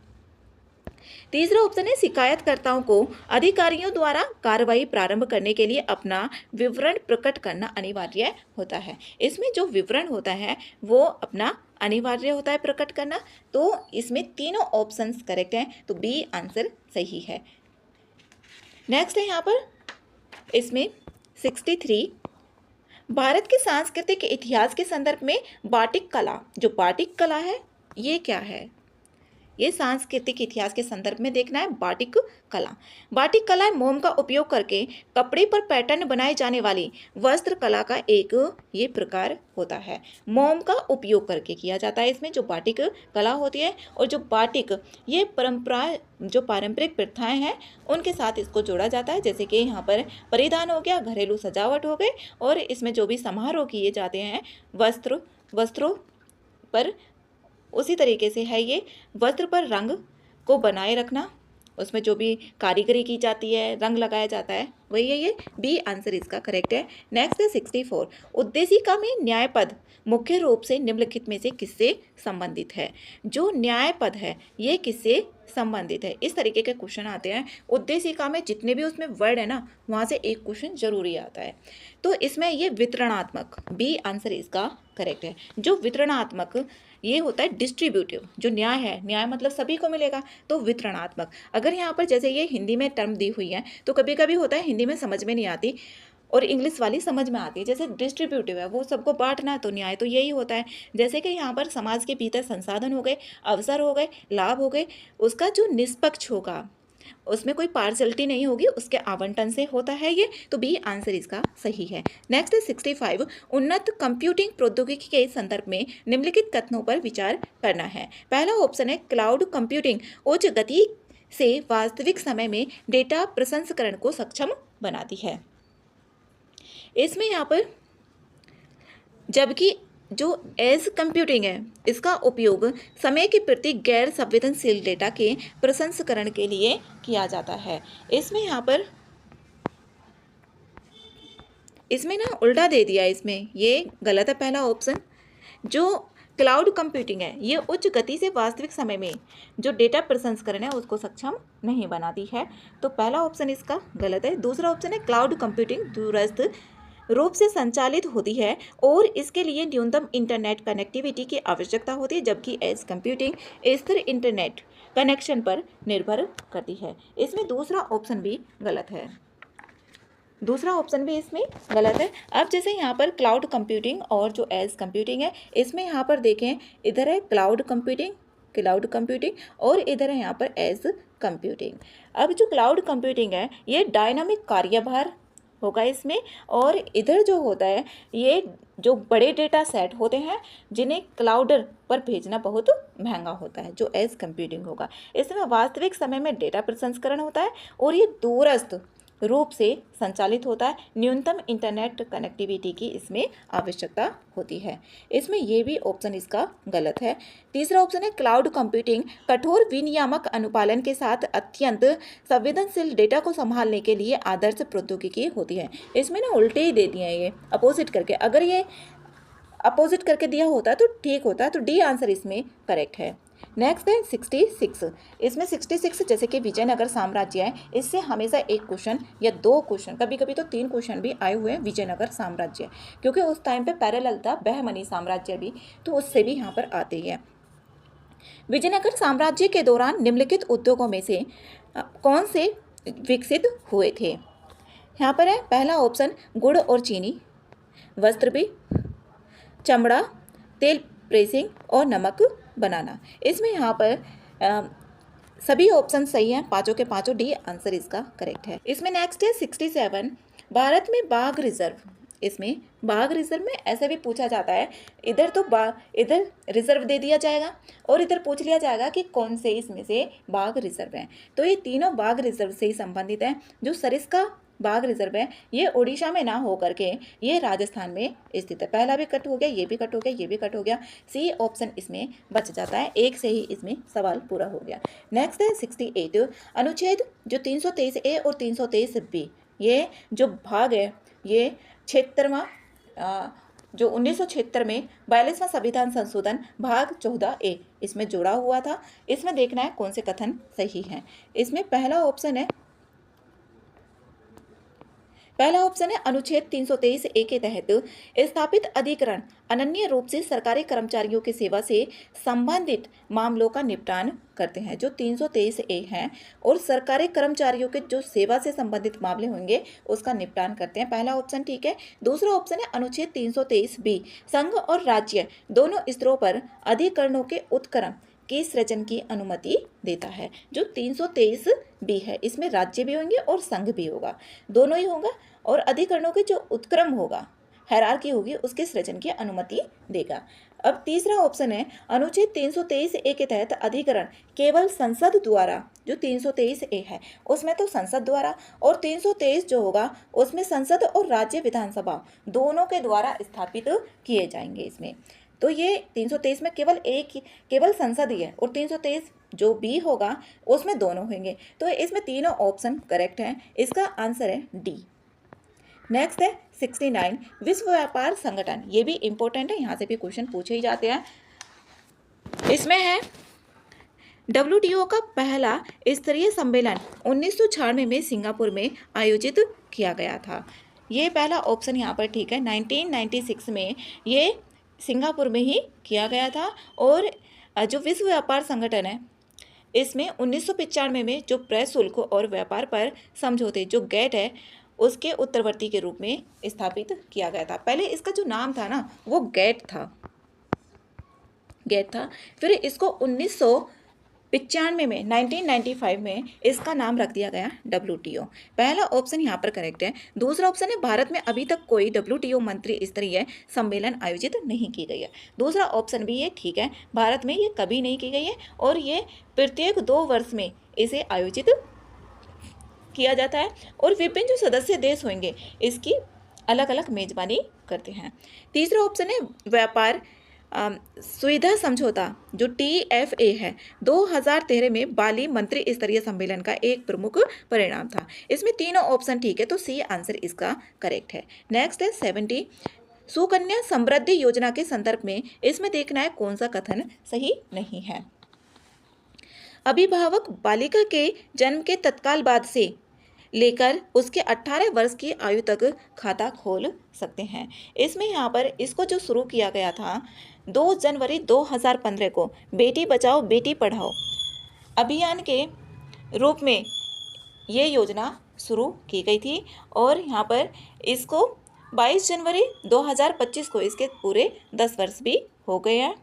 तीसरा ऑप्शन है शिकायतकर्ताओं को अधिकारियों द्वारा कार्रवाई प्रारंभ करने के लिए अपना विवरण प्रकट करना अनिवार्य होता है। इसमें जो विवरण होता है वो अपना अनिवार्य होता है प्रकट करना। तो इसमें तीनों ऑप्शंस करेक्ट हैं, तो बी आंसर सही है। नेक्स्ट है यहाँ पर इसमें 63, भारत के सांस्कृतिक इतिहास के संदर्भ में बाटिक कला, जो बाटिक कला है ये क्या है? ये सांस्कृतिक इतिहास के संदर्भ में देखना है। बाटिक कला, बाटिक कला मोम का उपयोग करके कपड़े पर पैटर्न बनाए जाने वाली वस्त्र कला का एक ये प्रकार होता है। मोम का उपयोग करके किया जाता है इसमें जो बाटिक कला होती है। और जो बाटिक ये जो पारंपरिक प्रथाएं हैं उनके साथ इसको जोड़ा जाता है, जैसे कि यहाँ पर परिधान हो गया, घरेलू सजावट हो गई, और इसमें जो भी समारोह किए जाते हैं वस्त्रों पर, उसी तरीके से है ये वस्त्र पर रंग को बनाए रखना, उसमें जो भी कारीगरी की जाती है, रंग लगाया जाता है, वही है ये। बी आंसर इसका करेक्ट है। नेक्स्ट है 64, उद्देशिका में न्याय पद मुख्य रूप से निम्नलिखित में से किससे संबंधित है? जो न्याय पद है ये किससे संबंधित है? इस तरीके के क्वेश्चन आते हैं उद्देशिका में, जितने भी उसमें वर्ड है ना वहाँ से एक क्वेश्चन जरूरी आता है। तो इसमें ये वितरणात्मक, बी आंसर इसका करेक्ट है। जो वितरणात्मक ये होता है डिस्ट्रीब्यूटिव, जो न्याय है, न्याय मतलब सभी को मिलेगा, तो वितरणात्मक। अगर यहाँ पर जैसे ये हिंदी में टर्म दी हुई है तो कभी कभी होता है हिंदी में समझ में नहीं आती और इंग्लिश वाली समझ में आती है। जैसे डिस्ट्रीब्यूटिव है वो सबको बांटना, तो न्याय तो यही होता है। जैसे कि यहाँ पर समाज के भीतर संसाधन हो गए, अवसर हो गए, लाभ हो गए, उसका जो निष्पक्ष होगा, उसमें कोई पार्शलिटी नहीं होगी, उसके आवंटन से होता है ये, तो बी आंसर इसका सही है। नेक्स्ट है 65, उन्नत कंप्यूटिंग प्रौद्योगिकी के संदर्भ में निम्नलिखित कथनों पर विचार करना है। पहला ऑप्शन है क्लाउड कंप्यूटिंग उच्च गति से वास्तविक समय में डेटा प्रसंस्करण को सक्षम बनाती है। इसमें यहाँ पर जबकि जो एज कंप्यूटिंग है इसका उपयोग समय के प्रति गैर संवेदनशील डेटा के प्रसंस्करण के लिए किया जाता है। इसमें यहाँ पर इसमें ना उल्टा दे दिया, इसमें ये गलत है पहला ऑप्शन। जो क्लाउड कंप्यूटिंग है ये उच्च गति से वास्तविक समय में जो डेटा प्रसंस्करण है उसको सक्षम नहीं बनाती है, तो पहला ऑप्शन इसका गलत है। दूसरा ऑप्शन है क्लाउड कंप्यूटिंग दूरस्थ रूप से संचालित होती है और इसके लिए न्यूनतम इंटरनेट कनेक्टिविटी की आवश्यकता होती है, जबकि एज कंप्यूटिंग स्थिर इंटरनेट कनेक्शन पर निर्भर करती है। इसमें दूसरा ऑप्शन भी गलत है, दूसरा ऑप्शन भी इसमें गलत है। अब जैसे यहाँ पर क्लाउड कंप्यूटिंग और जो एज कंप्यूटिंग है, इसमें यहाँ पर देखें, इधर है क्लाउड कंप्यूटिंग और इधर है यहाँ पर एज कंप्यूटिंग। अब जो क्लाउड कंप्यूटिंग है ये डायनामिक कार्यभार होगा इसमें, और इधर जो होता है ये जो बड़े डेटा सेट होते हैं जिन्हें क्लाउडर पर भेजना बहुत महंगा होता है, जो एज कंप्यूटिंग होगा। इसमें वास्तविक समय में डेटा प्रसंस्करण होता है और ये दूरस्थ रूप से संचालित होता है। न्यूनतम इंटरनेट कनेक्टिविटी की इसमें आवश्यकता होती है। इसमें ये भी ऑप्शन इसका गलत है। तीसरा ऑप्शन है क्लाउड कंप्यूटिंग कठोर विनियामक अनुपालन के साथ अत्यंत संवेदनशील डेटा को संभालने के लिए आदर्श प्रौद्योगिकी होती है। इसमें ना उल्टे ही दे दिए हैं ये अपोजिट करके, अगर ये अपोजिट करके दिया होता तो ठीक होता, तो डी आंसर इसमें करेक्ट है। नेक्स्ट है 66। इसमें 66 जैसे कि विजयनगर साम्राज्य है, इससे हमेशा एक क्वेश्चन या दो क्वेश्चन, कभी कभी तो 3 क्वेश्चन भी आए हुए हैं विजयनगर साम्राज्य, क्योंकि उस टाइम पे पैरेलल था बहमनी साम्राज्य भी, तो उससे भी यहाँ पर आते ही है। विजयनगर साम्राज्य के दौरान निम्नलिखित उद्योगों में से कौन से विकसित हुए थे? यहाँ पर है पहला ऑप्शन गुड़ और चीनी, वस्त्र भी, चमड़ा, तेल प्रेसिंग और नमक बनाना। इसमें यहाँ पर सभी ऑप्शन सही हैं, पांचों के पांचों, डी आंसर इसका करेक्ट है। इसमें नेक्स्ट है 67। भारत में बाघ रिजर्व, इसमें बाघ रिजर्व में ऐसे भी पूछा जाता है, इधर तो इधर रिजर्व दे दिया जाएगा और इधर पूछ लिया जाएगा कि कौन से इसमें से बाघ रिजर्व हैं। तो ये तीनों बाघ रिजर्व से ही संबंधित हैं। जो सरिस्का बाघ रिजर्व है ये उड़ीसा में ना हो करके ये राजस्थान में स्थित है। पहला भी कट हो गया, ये भी कट हो गया, ये भी कट हो गया, सी ऑप्शन इसमें बच जाता है, एक से ही इसमें सवाल पूरा हो गया। नेक्स्ट है 68। अनुच्छेद जो 323A और 323B, ये जो भाग है ये 76वां जो 1976 में 42वां संविधान संशोधन भाग 14A इसमें जोड़ा हुआ था। इसमें देखना है कौन से कथन सही हैं। इसमें पहला ऑप्शन है अनुच्छेद 323A के तहत स्थापित अधिकरण अनन्य रूप से सरकारी कर्मचारियों की सेवा से संबंधित मामलों का निपटान करते हैं। जो 323A है और सरकारी कर्मचारियों के जो सेवा से संबंधित मामले होंगे उसका निपटान करते हैं। पहला ऑप्शन ठीक है। दूसरा ऑप्शन है अनुच्छेद 323B संघ और राज्य दोनों स्तरों पर अधिकरणों के उत्क्रम के सृजन की अनुमति देता है। जो 323B है इसमें राज्य भी होंगे और संघ भी होगा, दोनों ही होगा, और अधिकरणों के जो उत्क्रम होगा, हायरार्की होगी, उसके सृजन की अनुमति देगा। अब तीसरा ऑप्शन है अनुच्छेद 323A के तहत अधिकरण केवल संसद द्वारा, जो 323A है उसमें तो संसद द्वारा, और 323 जो होगा उसमें संसद और राज्य विधानसभा दोनों के द्वारा स्थापित किए जाएंगे। इसमें तो ये 323 में केवल संसद ही है, और 323 जो भी होगा उसमें दोनों होंगे। तो इसमें तीनों ऑप्शन करेक्ट हैं, इसका आंसर है डी। नेक्स्ट है 69। विश्व व्यापार संगठन, ये भी इंपॉर्टेंट है, यहाँ से भी क्वेश्चन पूछे ही जाते हैं। इसमें है WTO का पहला स्तरीय सम्मेलन 1996 में सिंगापुर में आयोजित किया गया था। ये पहला ऑप्शन यहाँ पर ठीक है। 1996 में ये सिंगापुर में ही किया गया था। और जो विश्व व्यापार संगठन है इसमें 1995 में जो प्रशुल्क शुल्क और व्यापार पर समझौते जो गेट है उसके उत्तरवर्ती के रूप में स्थापित किया गया था। पहले इसका जो नाम था ना वो गेट था, फिर इसको 1995 में 1995 में इसका नाम रख दिया गया WTO। पहला ऑप्शन यहाँ पर करेक्ट है। दूसरा ऑप्शन है भारत में अभी तक कोई WTO मंत्री स्तरीय सम्मेलन आयोजित नहीं की गई है। दूसरा ऑप्शन भी ये ठीक है, भारत में ये कभी नहीं की गई है और ये प्रत्येक 2 वर्ष में इसे आयोजित किया जाता है और विभिन्न जो सदस्य देश होंगे इसकी अलग अलग मेजबानी करते हैं। तीसरा ऑप्शन है व्यापार सुविधा समझौता जो TFA है 2013 में बाली मंत्री स्तरीय सम्मेलन का एक प्रमुख परिणाम था। इसमें तीनों ऑप्शन ठीक है, तो सी आंसर इसका करेक्ट है। नेक्स्ट है 70। सुकन्या समृद्धि योजना के संदर्भ में इसमें देखना है कौन सा कथन सही नहीं है। अभिभावक बालिका के जन्म के तत्काल बाद से लेकर उसके 18 वर्ष की आयु तक खाता खोल सकते हैं। इसमें यहाँ पर इसको जो शुरू किया गया था 2 जनवरी 2015 को बेटी बचाओ बेटी पढ़ाओ अभियान के रूप में ये योजना शुरू की गई थी और यहाँ पर इसको 22 जनवरी 2025 को इसके पूरे 10 वर्ष भी हो गए हैं।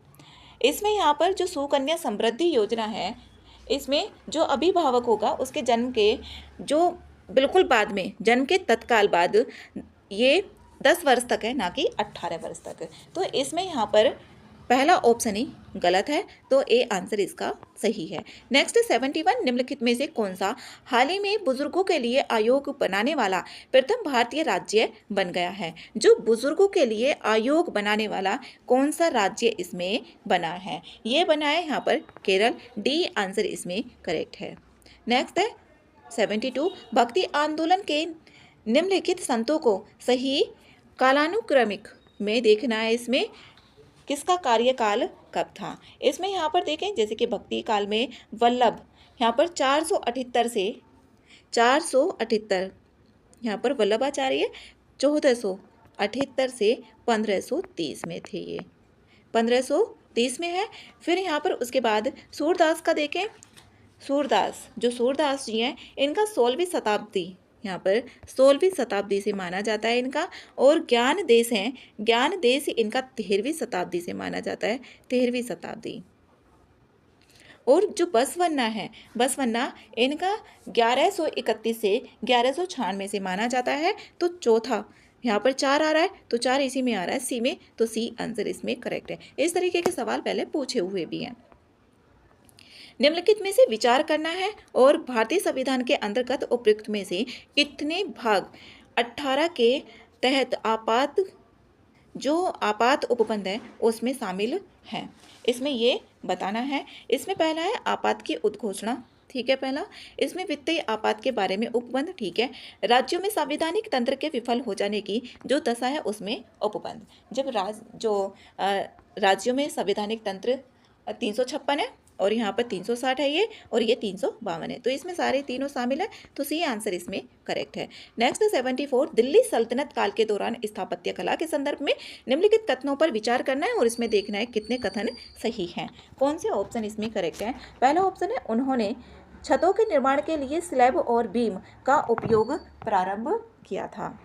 इसमें यहाँ पर जो सुकन्या समृद्धि योजना है, इसमें जो अभिभावक होगा उसके जन्म के जो बिल्कुल बाद में, जन्म के तत्काल बाद ये 10 वर्ष तक है, ना कि 18 वर्ष तक। तो इसमें यहाँ पर पहला ऑप्शन ही गलत है, तो ए आंसर इसका सही है। नेक्स्ट 71 निम्नलिखित में से कौन सा हाल ही में बुजुर्गों के लिए आयोग बनाने वाला प्रथम भारतीय राज्य बन गया है? जो बुजुर्गों के लिए आयोग बनाने वाला कौन सा राज्य इसमें बना है? ये बना है यहाँ पर केरल, डी आंसर इसमें करेक्ट है। नेक्स्ट है 72 भक्ति आंदोलन के निम्नलिखित संतों को सही कालानुक्रमिक में देखना है, इसमें किसका कार्यकाल कब था? इसमें यहाँ पर देखें, जैसे कि भक्ति काल में वल्लभ यहाँ पर 478 से 478, यहाँ पर वल्लभाचार्य 1478 से 1530 में थे, ये 1530 में है। फिर यहाँ पर उसके बाद सूरदास का देखें, सूरदास जो सूरदास जी हैं इनका 16वीं शताब्दी, यहाँ पर 16वीं शताब्दी से माना जाता है इनका। और ज्ञान देश हैं, ज्ञान देश इनका 13वीं शताब्दी से माना जाता है, 13वीं शताब्दी। और जो बसवन्ना है, बसवन्ना इनका 1131 से 1196 से माना जाता है। तो चौथा यहाँ पर 4 आ रहा है, तो 4 इसी में आ रहा है, सी में, तो सी आंसर इसमें करेक्ट है। इस तरीके के सवाल पहले पूछे हुए भी हैं। निम्नलिखित में से विचार करना है और भारतीय संविधान के अंतर्गत उपयुक्त में से कितने भाग 18 के तहत आपात उपबंध है उसमें शामिल हैं, इसमें ये बताना है। इसमें पहला है आपात की उद्घोषणा, ठीक है पहला। इसमें वित्तीय आपात के बारे में उपबंध, ठीक है। राज्यों में संवैधानिक तंत्र के विफल हो जाने की जो दशा है उसमें उपबंध। जब राज्यों में संवैधानिक तंत्र 356 है और यहाँ पर 360 है ये, और ये 352 है, तो इसमें सारे तीनों शामिल है, तो सी आंसर इसमें करेक्ट है। नेक्स्ट 74 दिल्ली सल्तनत काल के दौरान स्थापत्य कला के संदर्भ में निम्नलिखित कथनों पर विचार करना है और इसमें देखना है कितने कथन सही हैं। कौन से ऑप्शन इसमें करेक्ट है? पहला ऑप्शन है उन्होंने छतों के निर्माण के लिए स्लैब और बीम का उपयोग प्रारंभ किया था,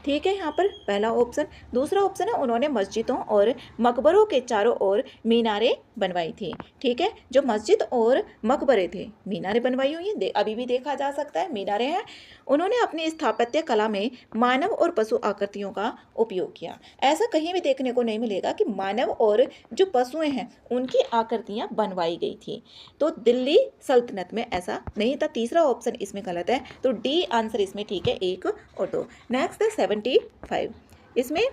ठीक है यहाँ पर पहला ऑप्शन। दूसरा ऑप्शन है उन्होंने मस्जिदों और मकबरों के चारों ओर मीनारें बनवाई थी, ठीक है। जो मस्जिद और मकबरे थे, मीनारें बनवाई हुई हैं, अभी भी देखा जा सकता है मीनारें हैं। उन्होंने अपनी स्थापत्य कला में मानव और पशु आकृतियों का उपयोग किया। ऐसा कहीं भी देखने को नहीं मिलेगा कि मानव और जो पशुएं हैं उनकी आकृतियां बनवाई गई थी, तो दिल्ली सल्तनत में ऐसा नहीं था। तीसरा ऑप्शन इसमें गलत है, तो डी आंसर इसमें ठीक है, 1 और 2। नेक्स्ट है 75, इसमें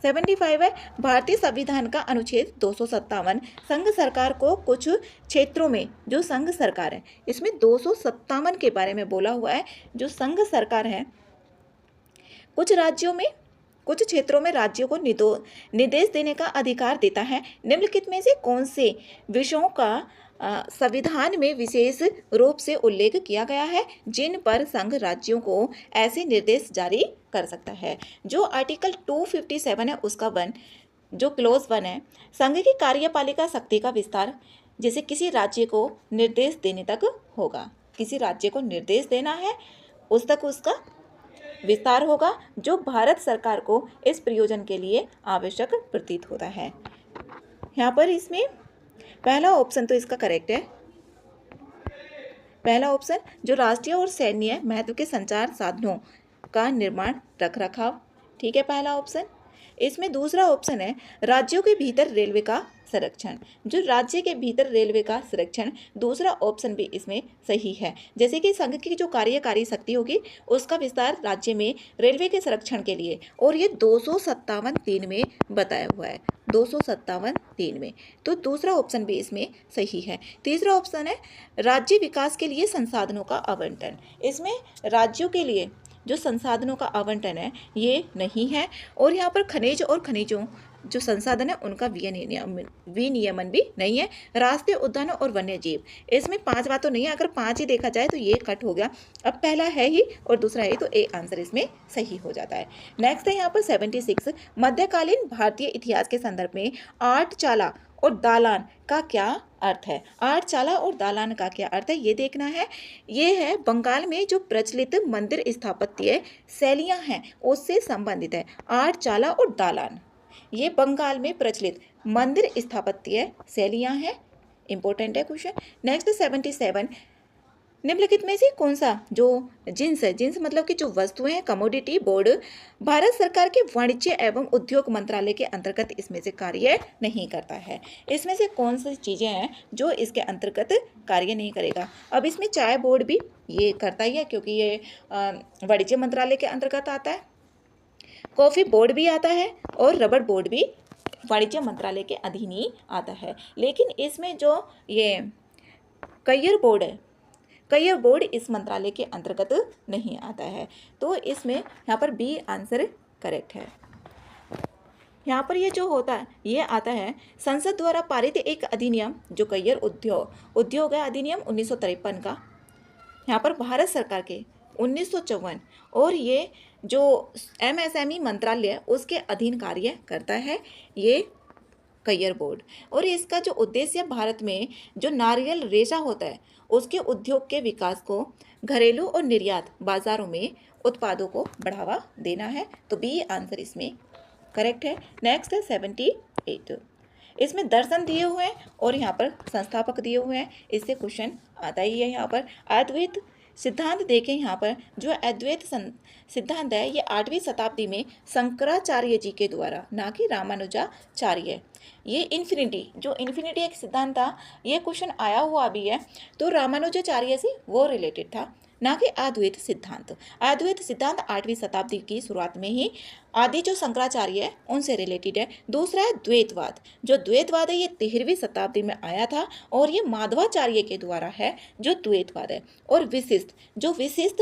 75 है भारतीय संविधान का अनुच्छेद 257 संघ सरकार को कुछ क्षेत्रों में, जो संघ सरकार है इसमें 257 के बारे में बोला हुआ है। जो संघ सरकार है कुछ राज्यों में, कुछ क्षेत्रों में राज्यों को निर्देश देने का अधिकार देता है। निम्नलिखित में से कौन से विषयों का संविधान में विशेष रूप से उल्लेख किया गया है जिन पर संघ राज्यों को ऐसे निर्देश जारी कर सकता है? जो आर्टिकल 257 है उसका 1, जो क्लोज 1 है, संघ की कार्यपालिका शक्ति का विस्तार जैसे किसी राज्य को निर्देश देने तक होगा, किसी राज्य को निर्देश देना है उस तक उसका विस्तार होगा, जो भारत सरकार को इस प्रयोजन के लिए आवश्यक प्रतीत होता है। यहाँ पर इसमें पहला ऑप्शन तो इसका करेक्ट है, पहला ऑप्शन जो राष्ट्रीय और सैन्य महत्व के संचार साधनों का निर्माण रख रखाव, ठीक है पहला ऑप्शन। इसमें दूसरा ऑप्शन है राज्यों के भीतर रेलवे का संरक्षण, जो राज्य के भीतर रेलवे का संरक्षण, दूसरा ऑप्शन भी इसमें सही है। जैसे कि संघ की जो कार्यकारी शक्ति होगी उसका विस्तार राज्य में रेलवे के संरक्षण के लिए, और ये 257(3) में बताया हुआ है, 257(3) में, तो दूसरा ऑप्शन भी इसमें सही है। तीसरा ऑप्शन है राज्य विकास के लिए संसाधनों का आवंटन, इसमें राज्यों के लिए जो संसाधनों का आवंटन है ये नहीं है, और यहाँ पर खनिज और खनिजों जो संसाधन है उनका विनियमन भी नहीं है। राष्ट्रीय उद्यानों और वन्य जीव, इसमें 5 बात तो नहीं है, अगर 5 ही देखा जाए तो ये कट हो गया। अब पहला है ही और दूसरा है, तो ए आंसर इसमें सही हो जाता है। नेक्स्ट है यहाँ पर 76, मध्यकालीन भारतीय इतिहास के संदर्भ में आठचाला और दालान का क्या अर्थ है। आठचाला और दालान का क्या अर्थ है ये देखना है। ये है बंगाल में जो प्रचलित मंदिर स्थापत्य शैलियाँ हैं उससे संबंधित है। आठचाला और दालान ये बंगाल में प्रचलित मंदिर स्थापत्य शैलियाँ हैं। इंपॉर्टेंट है क्वेश्चन। नेक्स्ट 77, निम्नलिखित में से कौन सा जो जिन्स है, जिन्स मतलब कि जो वस्तुएं हैं, कमोडिटी बोर्ड भारत सरकार के वाणिज्य एवं उद्योग मंत्रालय के अंतर्गत इसमें से कार्य नहीं करता है। इसमें से कौन सी चीज़ें हैं जो इसके अंतर्गत कार्य नहीं करेगा। अब इसमें चाय बोर्ड भी ये करता ही है क्योंकि ये वाणिज्य मंत्रालय के अंतर्गत आता है। कॉफ़ी बोर्ड भी आता है और रबर बोर्ड भी वाणिज्य मंत्रालय के अधीन ही आता है। लेकिन इसमें जो ये कय्यर बोर्ड है, कय्यर बोर्ड इस मंत्रालय के अंतर्गत नहीं आता है, तो इसमें यहाँ पर बी आंसर करेक्ट है। यहाँ पर ये जो होता है ये आता है संसद द्वारा पारित एक अधिनियम जो कय्यर उद्योग है, अधिनियम 1953 का, यहाँ पर भारत सरकार के 1954, और ये जो MSME मंत्रालय उसके अधीन कार्य करता है ये कय्यर बोर्ड। और इसका जो उद्देश्य भारत में जो नारियल रेशा होता है उसके उद्योग के विकास को घरेलू और निर्यात बाजारों में उत्पादों को बढ़ावा देना है, तो बी आंसर इसमें करेक्ट है। नेक्स्ट है 78, इसमें दर्शन दिए हुए हैं और यहाँ पर संस्थापक दिए हुए हैं, इससे क्वेश्चन आता ही है। यहाँ पर अद्वैत सिद्धांत देखें, यहाँ पर जो अद्वैत सिद्धांत है ये 8वीं शताब्दी में शंकराचार्य जी के द्वारा, ना कि रामानुजाचार्य। ये इन्फिनिटी एक सिद्धांत था, ये क्वेश्चन आया हुआ भी है, तो रामानुजाचार्य से वो रिलेटेड था, ना कि अद्वैत सिद्धांत। अद्वैत सिद्धांत 8वीं शताब्दी की शुरुआत में ही आदि जो शंकराचार्य है उनसे रिलेटेड है। दूसरा है द्वैतवाद, जो द्वैतवाद है ये 13वीं शताब्दी में आया था और ये माधवाचार्य के द्वारा है जो द्वैतवाद है। और विशिष्ट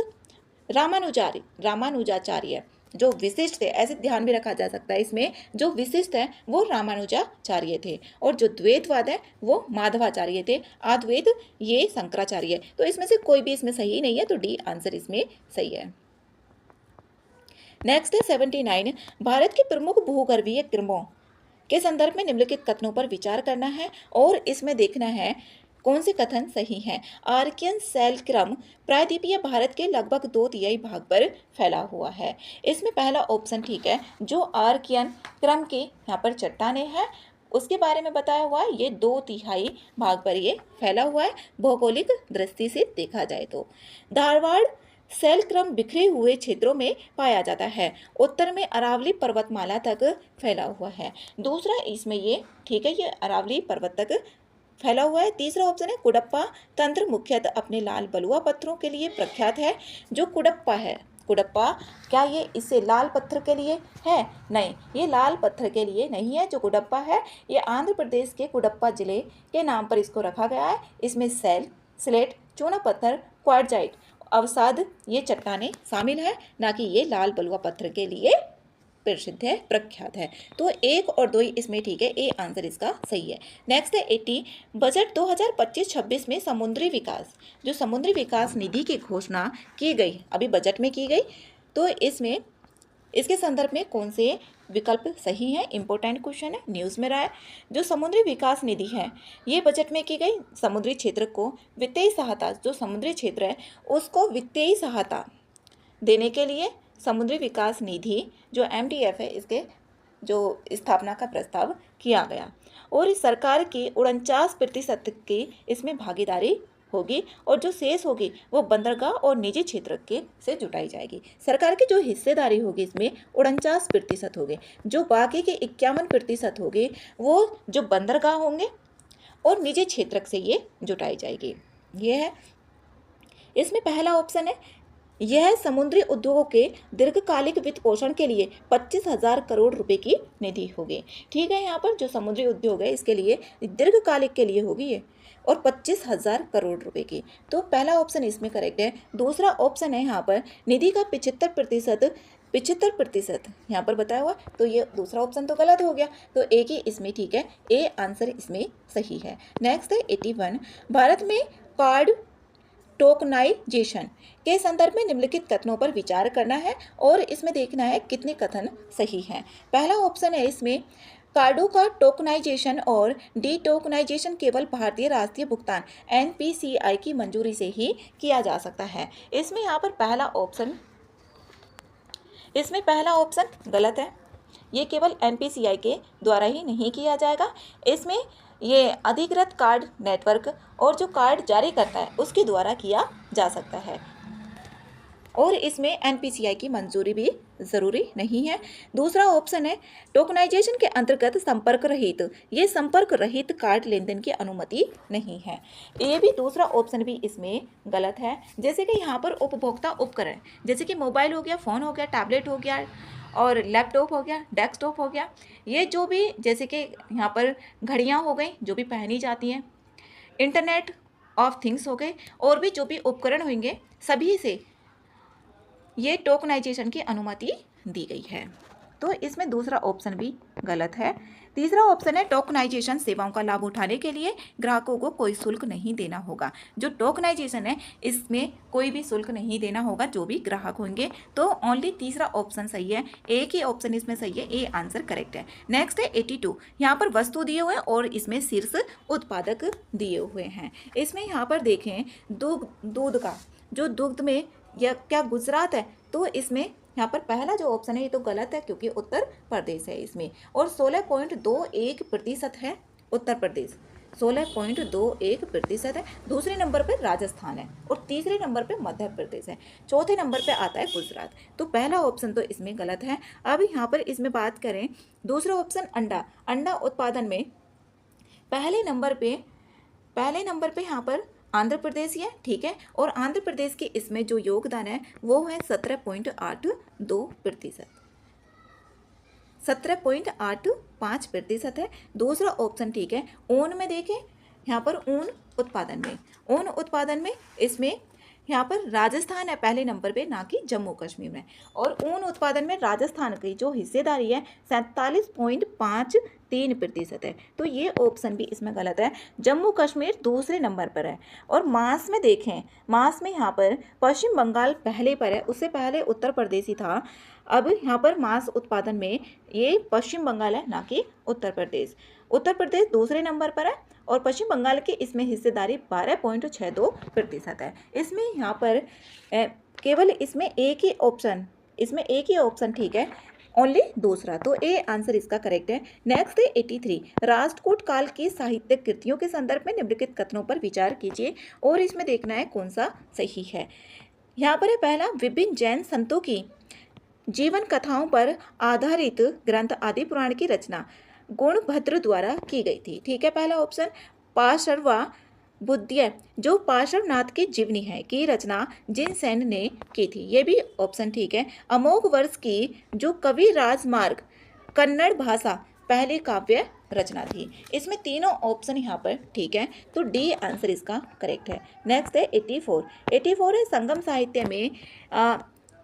रामानुजाचार्य जो विशिष्ट थे, ऐसे ध्यान भी रखा जा सकता है इसमें, जो विशिष्ट है वो रामानुजाचार्य थे और जो द्वैतवाद है वो माधवाचार्य थे। अद्वैत ये शंकराचार्य, तो इसमें से कोई भी इसमें सही नहीं है, तो डी आंसर इसमें सही है। नेक्स्ट है 79, भारत के प्रमुख भूगर्भीय क्रमों के संदर्भ में निम्नलिखित कथनों पर विचार करना है और इसमें देखना है कौन से कथन सही हैं। आर्कियन शैलक्रम प्रायद्वीपीय भारत के लगभग 2/3 भाग पर फैला हुआ है। इसमें पहला ऑप्शन ठीक है, जो आर्कियन क्रम के यहाँ पर चट्टानें हैं उसके बारे में बताया हुआ है, ये 2/3 भाग पर ये फैला हुआ है भौगोलिक दृष्टि से देखा जाए तो। धारवाड़ शैलक्रम बिखरे हुए क्षेत्रों में पाया जाता है, उत्तर में अरावली पर्वतमाला तक फैला हुआ है। दूसरा इसमें ये ठीक है, ये अरावली पर्वत तक फैला हुआ है। तीसरा ऑप्शन है कुडप्पा तंत्र मुख्यतः अपने लाल बलुआ पत्थरों के लिए प्रख्यात है। जो कुडप्पा है, कुडप्पा क्या ये इससे लाल पत्थर के लिए है? नहीं, ये लाल पत्थर के लिए नहीं है। जो कुडप्पा है ये आंध्र प्रदेश के कुडप्पा जिले के नाम पर इसको रखा गया है। इसमें स्लेट, चूना पत्थर, क्वार्टजाइट, अवसाद ये चट्टानें शामिल है, ना कि ये लाल बलुआ पत्थर के लिए प्रसिद्ध है, प्रख्यात है। तो 1 और 2 इसमें ठीक है, ए आंसर इसका सही है। नेक्स्ट है 80, बजट 2025-26 में समुद्री विकास निधि की घोषणा की गई, अभी बजट में की गई, तो इसमें इसके संदर्भ में कौन से विकल्प सही है? इंपॉर्टेंट क्वेश्चन है, न्यूज़ में रहा है। जो समुद्री विकास निधि है ये बजट में की गई, समुद्री क्षेत्र को वित्तीय सहायता, जो समुद्री क्षेत्र है उसको वित्तीय सहायता देने के लिए समुद्री विकास निधि जो MDF है इसके जो स्थापना का प्रस्ताव किया गया, और सरकार की 49% की इसमें भागीदारी होगी और जो शेष होगी वो बंदरगाह और निजी क्षेत्र के से जुटाई जाएगी। सरकार की जो हिस्सेदारी होगी इसमें 49% होगी, जो बाकी के 51% होगी वो जो बंदरगाह होंगे और निजी क्षेत्र से ये जुटाई जाएगी। ये है, इसमें पहला ऑप्शन है यह समुद्री उद्योगों के दीर्घकालिक वित्त पोषण के लिए 25,000 करोड़ रुपए की निधि होगी। ठीक है, यहाँ पर जो समुद्री उद्योग है इसके लिए दीर्घकालिक के लिए होगी ये, और 25,000 करोड़ रुपए की। तो पहला ऑप्शन इसमें करेक्ट है। दूसरा ऑप्शन है यहाँ पर निधि का 75% यहाँ पर बताया हुआ, तो ये दूसरा ऑप्शन तो गलत हो गया, तो एक ही इसमें ठीक है, ए आंसर इसमें सही है। नेक्स्ट है 81, भारत में कार्ड टोकनाइजेशन के संदर्भ में निम्नलिखित कथनों पर विचार करना है और इसमें देखना है कितने कथन सही हैं। पहला ऑप्शन है इसमें कार्डों का टोकनाइजेशन और डी टोकनाइजेशन केवल भारतीय राष्ट्रीय भुगतान एनपीसीआई की मंजूरी से ही किया जा सकता है। इसमें यहाँ पर पहला ऑप्शन गलत है। ये केवल एनपीसीआई के द्वारा ही नहीं किया जाएगा। इसमें ये अधिकृत कार्ड नेटवर्क और जो कार्ड जारी करता है उसके द्वारा किया जा सकता है, और इसमें एनपीसीआई की मंजूरी भी ज़रूरी नहीं है। दूसरा ऑप्शन है टोकनाइजेशन के अंतर्गत संपर्क रहित कार्ड लेन देन की अनुमति नहीं है। ये भी दूसरा ऑप्शन भी इसमें गलत है। जैसे कि यहाँ पर उपभोक्ता उपकरण, जैसे कि मोबाइल हो गया, फ़ोन हो गया, टैबलेट हो गया और लैपटॉप हो गया, डेस्कटॉप हो गया, ये जो भी जैसे कि यहाँ पर घड़ियाँ हो गई जो भी पहनी जाती हैं, इंटरनेट ऑफ थिंग्स हो गए, और भी जो भी उपकरण होंगे सभी से ये टोकनाइजेशन की अनुमति दी गई है। तो इसमें दूसरा ऑप्शन भी गलत है। तीसरा ऑप्शन है टोकनाइजेशन सेवाओं का लाभ उठाने के लिए ग्राहकों को कोई शुल्क नहीं देना होगा। जो टोकनाइजेशन है इसमें कोई भी शुल्क नहीं देना होगा जो भी ग्राहक होंगे। तो ओनली तीसरा ऑप्शन सही है, एक ही ऑप्शन इसमें सही है, ए आंसर करेक्ट है। नेक्स्ट है 82, यहाँ पर वस्तु दिए हुए हैं और इसमें शीर्ष उत्पादक दिए हुए हैं। इसमें यहाँ पर देखें दूध का जो दुग्ध में यह क्या गुजरात है, तो इसमें यहाँ पर पहला जो ऑप्शन है ये तो गलत है क्योंकि उत्तर प्रदेश है इसमें, और 16.21% है उत्तर प्रदेश, 16.21% है। दूसरे नंबर पर राजस्थान है और तीसरे नंबर पर मध्य प्रदेश है, चौथे नंबर पर आता है गुजरात। तो पहला ऑप्शन तो इसमें गलत है। अब यहाँ पर इसमें बात करें दूसरा ऑप्शन अंडा उत्पादन में पहले नंबर पे यहाँ पर आंध्र प्रदेश ही है, ठीक है, और आंध्र प्रदेश के इसमें जो योगदान है वो है 17.82%, 17.85% है। दूसरा ऑप्शन ठीक है। ऊन में देखें, यहाँ पर ऊन उत्पादन में इसमें यहाँ पर राजस्थान है पहले नंबर पे, ना कि जम्मू कश्मीर में, और ऊन उत्पादन में राजस्थान की जो हिस्सेदारी है 47.53% है। तो ये ऑप्शन भी इसमें गलत है। जम्मू कश्मीर दूसरे नंबर पर है। और मांस में देखें, मांस में यहाँ पर पश्चिम बंगाल पहले पर है, उससे पहले उत्तर प्रदेश ही था। अब यहाँ पर मांस उत्पादन में ये पश्चिम बंगाल है, ना कि उत्तर प्रदेश। उत्तर प्रदेश दूसरे नंबर पर है और पश्चिम बंगाल की इसमें हिस्सेदारी 12.62% है। इसमें यहाँ पर केवल इसमें एक ही ऑप्शन ठीक है, ओनली दूसरा, तो ए आंसर इसका करेक्ट है। नेक्स्ट है 83, राष्ट्रकूट काल की साहित्यिक कृतियों के संदर्भ में निम्नलिखित कथनों पर विचार कीजिए और इसमें देखना है कौन सा सही है। यहाँ पर है पहला, विभिन्न जैन संतों की जीवन कथाओं पर आधारित ग्रंथ आदि पुराण की रचना गुणभद्र द्वारा की गई थी, ठीक है, पहला ऑप्शन। पार्श्वा बुद्धिय जो पार्श्वनाथ की जीवनी है की रचना जिनसेन ने की थी, ये भी ऑप्शन ठीक है। अमोघ वर्ष की जो कवि राजमार्ग कन्नड़ भाषा पहली काव्य रचना थी। इसमें तीनों ऑप्शन यहाँ पर ठीक है, तो डी आंसर इसका करेक्ट है। नेक्स्ट है 84 है संगम साहित्य में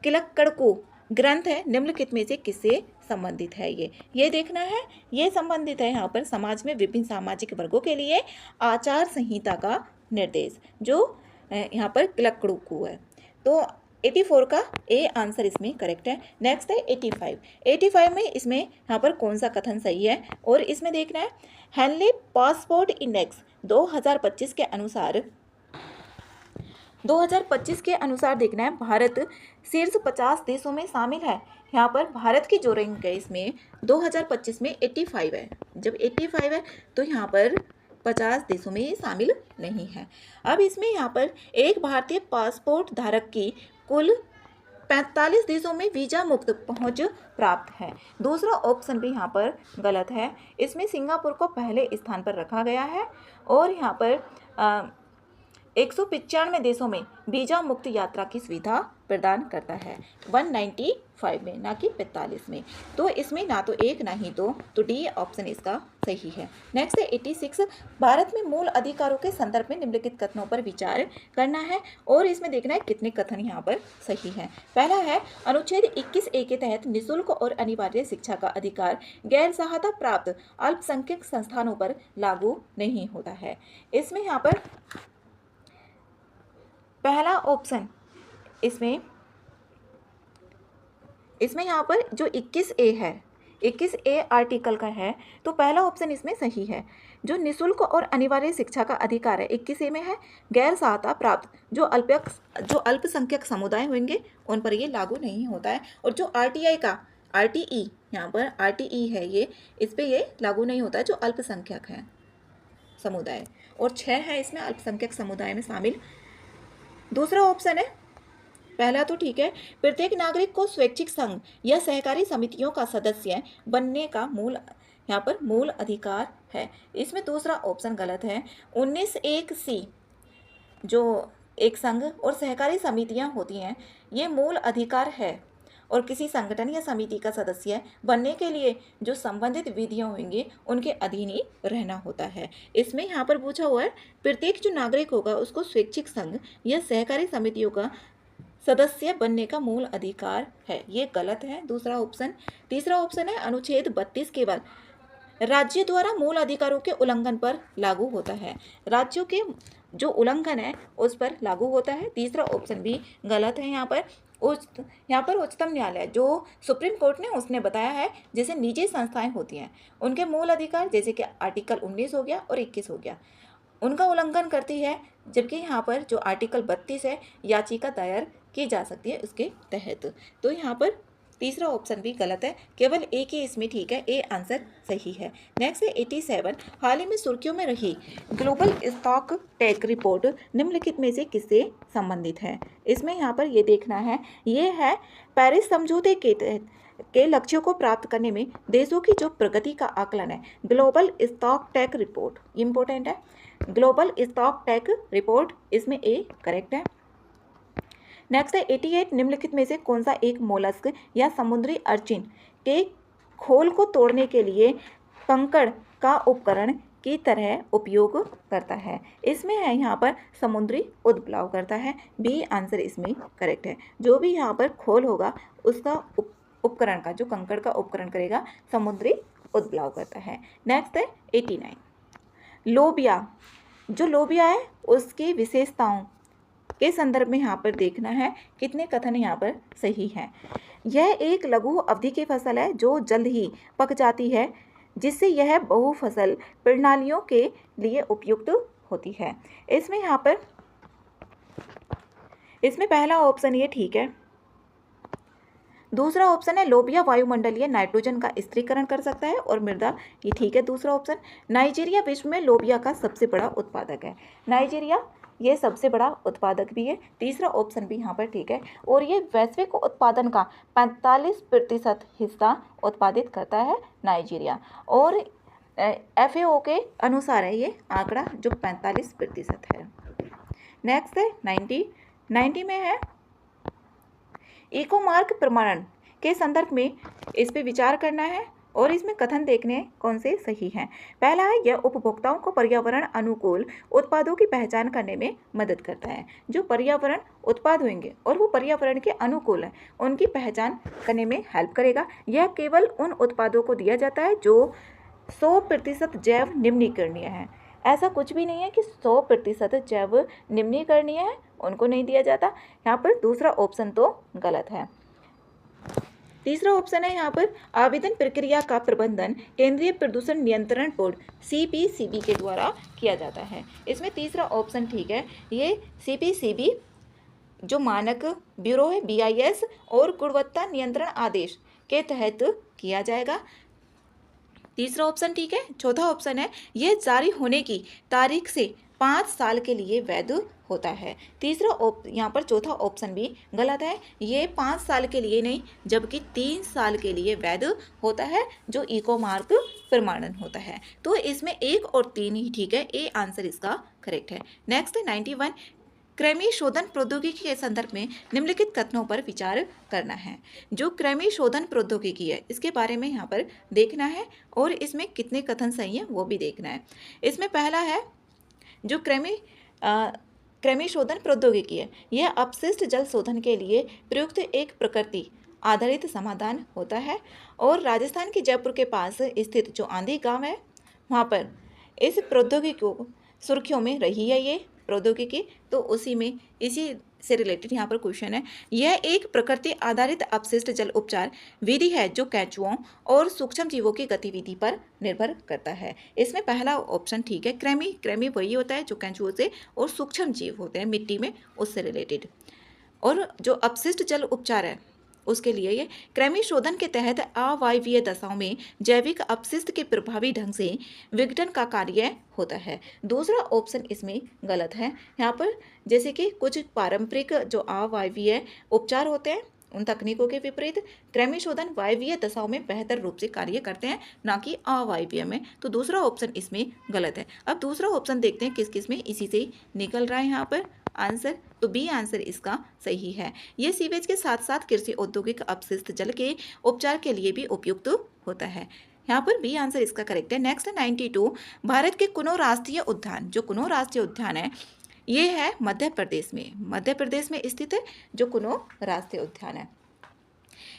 किलक्कड़कू ग्रंथ है, निम्नलिखित में से किससे संबंधित है। ये देखना है, ये संबंधित है यहाँ पर समाज में विभिन्न सामाजिक वर्गों के लिए आचार संहिता का निर्देश, जो यहाँ पर किलक्कड़कू है। तो 84 का ए आंसर इसमें करेक्ट है। नेक्स्ट है 85 में इसमें यहाँ पर कौन सा कथन सही है और इसमें देखना है हेनली पासपोर्ट इंडेक्स 2025 के अनुसार देखना है भारत शीर्ष 50 देशों में शामिल है। यहाँ पर भारत की जो रैंक है इसमें 2025 में 85 है। जब 85 है तो यहाँ पर 50 देशों में शामिल नहीं है। अब इसमें यहाँ पर एक भारतीय पासपोर्ट धारक की कुल 45 देशों में वीजा मुक्त पहुंच प्राप्त है। दूसरा ऑप्शन भी यहाँ पर गलत है। इसमें सिंगापुर को पहले स्थान पर रखा गया है और यहाँ पर 195 देशों में वीजा मुक्त यात्रा की सुविधा प्रदान करता है, 195 में, ना कि 45 में। तो इसमें ना तो एक ना ही दो, तो डी ऑप्शन इसका सही है। नेक्स्ट है 86, भारत में मूल अधिकारों के संदर्भ में निम्नलिखित कथनों पर विचार करना है और इसमें देखना है कितने कथन यहाँ पर सही है। पहला है, अनुच्छेद 21A के तहत निःशुल्क और अनिवार्य शिक्षा का अधिकार गैर सहायता प्राप्त अल्पसंख्यक संस्थानों पर लागू नहीं होता है। इसमें यहाँ पर पहला ऑप्शन इसमें यहाँ पर जो 21A है, 21A आर्टिकल का है, तो पहला ऑप्शन इसमें सही है। जो निःशुल्क और अनिवार्य शिक्षा का अधिकार है 21A में है, गैर सहायता प्राप्त जो अल्पसंख्यक समुदाय होंगे उन पर ये लागू नहीं होता है। और जो RTE यहाँ पर RTE है, ये इस पर ये लागू नहीं होता है जो अल्पसंख्यक है समुदाय। और 6 है इसमें अल्पसंख्यक समुदाय में शामिल। दूसरा ऑप्शन है, पहला तो ठीक है, प्रत्येक नागरिक को स्वैच्छिक संघ या सहकारी समितियों का सदस्य बनने का यहाँ पर मूल अधिकार है। इसमें दूसरा ऑप्शन गलत है। 19(1)(c) जो एक संघ और सहकारी समितियां होती हैं, ये मूल अधिकार है और किसी संगठन या समिति का सदस्य बनने के लिए जो संबंधित विधियां होंगी उनके अधीन ही रहना होता है। इसमें यहाँ पर पूछा हुआ है प्रत्येक जो नागरिक होगा उसको स्वैच्छिक संघ या सहकारी समितियों का सदस्य बनने का मूल अधिकार है, ये गलत है दूसरा ऑप्शन। तीसरा ऑप्शन है, अनुच्छेद 32 केवल राज्य द्वारा मूल अधिकारों के उल्लंघन पर लागू होता है, राज्यों के जो उल्लंघन है उस पर लागू होता है। तीसरा ऑप्शन भी गलत है। यहाँ पर उच्चतम न्यायालय जो सुप्रीम कोर्ट ने उसने बताया है जैसे निजी संस्थाएं होती हैं उनके मूल अधिकार जैसे कि आर्टिकल 19 हो गया और 21 हो गया, उनका उल्लंघन करती है, जबकि यहाँ पर जो आर्टिकल 32 है याचिका दायर की जा सकती है उसके तहत। तो यहाँ पर तीसरा ऑप्शन भी गलत है, केवल एक ही इसमें ठीक है, ए आंसर सही है। नेक्स्ट है 87, हाल ही में सुर्खियों में रही ग्लोबल स्टॉक टेक रिपोर्ट निम्नलिखित में से किससे संबंधित है। इसमें यहाँ पर ये देखना है, ये है पेरिस समझौते के तहत के लक्ष्यों को प्राप्त करने में देशों की जो प्रगति का आकलन है, global stock take report important है, ग्लोबल स्टॉक टेक रिपोर्ट, इसमें ए करेक्ट है। नेक्स्ट है 88, निम्नलिखित में से कौन सा एक मोलस्क या समुद्री अर्चिन के खोल को तोड़ने के लिए कंकड़ का उपकरण की तरह उपयोग करता है। इसमें है यहाँ पर समुद्री उद्बलाव करता है, बी आंसर इसमें करेक्ट है। जो भी यहाँ पर खोल होगा उसका उपकरण का जो कंकड़ का उपकरण करेगा समुद्री उद्बलाव करता है। नेक्स्ट है 89, लोबिया, जो लोबिया है उसकी विशेषताओं के संदर्भ में यहाँ पर देखना है कितने कथन यहाँ पर सही हैं। यह एक लघु अवधि की फसल है जो जल्द ही पक जाती है, जिससे यह बहुफसल प्रणालियों के लिए उपयुक्त होती है। इसमें पहला ऑप्शन ये ठीक है। दूसरा ऑप्शन है लोबिया वायुमंडलीय नाइट्रोजन का स्थिरीकरण कर सकता है और मृदा, ये ठीक है दूसरा ऑप्शन। नाइजीरिया विश्व में लोबिया का सबसे बड़ा उत्पादक है, नाइजीरिया ये सबसे बड़ा उत्पादक भी है, तीसरा ऑप्शन भी यहाँ पर ठीक है। और ये वैश्विक उत्पादन का 45% हिस्सा उत्पादित करता है नाइजीरिया, और FAO के अनुसार है ये आंकड़ा जो 45% है। नेक्स्ट है 90 में है इकोमार्क प्रमाणन के संदर्भ में इस पे विचार करना है और इसमें कथन देखने कौन से सही हैं। पहला है, यह उपभोक्ताओं को पर्यावरण अनुकूल उत्पादों की पहचान करने में मदद करता है। जो पर्यावरण उत्पाद होंगे और वो पर्यावरण के अनुकूल है उनकी पहचान करने में हेल्प करेगा। यह केवल उन उत्पादों को दिया जाता है जो 100% जैव निम्नीकरणीय है। ऐसा कुछ भी नहीं है कि 100% जैव निम्नीकरणीय है, उनको नहीं दिया जाता। यहाँ पर दूसरा ऑप्शन तो गलत है। तीसरा ऑप्शन है यहाँ पर आवेदन प्रक्रिया का प्रबंधन केंद्रीय प्रदूषण नियंत्रण बोर्ड CPCB के द्वारा किया जाता है। इसमें तीसरा ऑप्शन ठीक है, ये CPCB जो मानक ब्यूरो है BIS और गुणवत्ता नियंत्रण आदेश के तहत किया जाएगा। तीसरा ऑप्शन ठीक है। चौथा ऑप्शन है यह जारी होने की तारीख से 5 साल के लिए वैध होता है। यहाँ पर चौथा ऑप्शन भी गलत है। ये 5 साल के लिए नहीं जबकि 3 साल के लिए वैध होता है, जो इको मार्क प्रमाणन होता है। तो इसमें 1 और 3 ही ठीक है। ए आंसर इसका करेक्ट है। नेक्स्ट 91, कृमि शोधन प्रौद्योगिकी के संदर्भ में निम्नलिखित कथनों पर विचार करना है। जो कृमि शोधन प्रौद्योगिकी है इसके बारे में यहाँ पर देखना है और इसमें कितने कथन सही हैं वो भी देखना है। इसमें पहला है जो कृमि शोधन प्रौद्योगिकी है यह अपशिष्ट जल शोधन के लिए प्रयुक्त एक प्रकृति आधारित समाधान होता है। और राजस्थान के जयपुर के पास स्थित जो आंधी गांव है वहाँ पर इस प्रौद्योगिकी को सुर्खियों में रही है ये प्रौद्योगिकी। तो उसी में इसी से रिलेटेड यहाँ पर क्वेश्चन है। यह एक प्रकृति आधारित अपशिष्ट जल उपचार विधि है जो केंचुओं और सूक्ष्म जीवों की गतिविधि पर निर्भर करता है। इसमें पहला ऑप्शन ठीक है। कृमि वही होता है जो केंचुओं से और सूक्ष्म जीव होते हैं मिट्टी में, उससे रिलेटेड। और जो अपशिष्ट जल उपचार है उसके लिए ये कृमि शोधन के तहत अवायवीय दशाओं में जैविक अपशिष्ट के प्रभावी ढंग से विघटन का कार्य होता है। दूसरा ऑप्शन इसमें गलत है। यहाँ पर जैसे कि कुछ पारंपरिक जो अवायवीय उपचार होते हैं उन तकनीकों के विपरीत कृमि शोधन वायवीय दशाओं में बेहतर रूप से कार्य करते हैं, ना कि अवायवीय में। तो दूसरा ऑप्शन इसमें गलत है। अब दूसरा ऑप्शन देखते हैं किस किस में इसी से ही निकल रहा है यहाँ पर आंसर। तो बी आंसर इसका सही है। ये सीवेज के साथ साथ कृषि औद्योगिक अपशिष्ट जल के उपचार के लिए भी उपयुक्त होता है। यहाँ पर बी आंसर इसका करेक्ट है। नेक्स्ट 92, भारत के कुनो राष्ट्रीय उद्यान, जो कुनो राष्ट्रीय उद्यान है ये है मध्य प्रदेश में स्थित है जो कुनो राष्ट्रीय उद्यान है।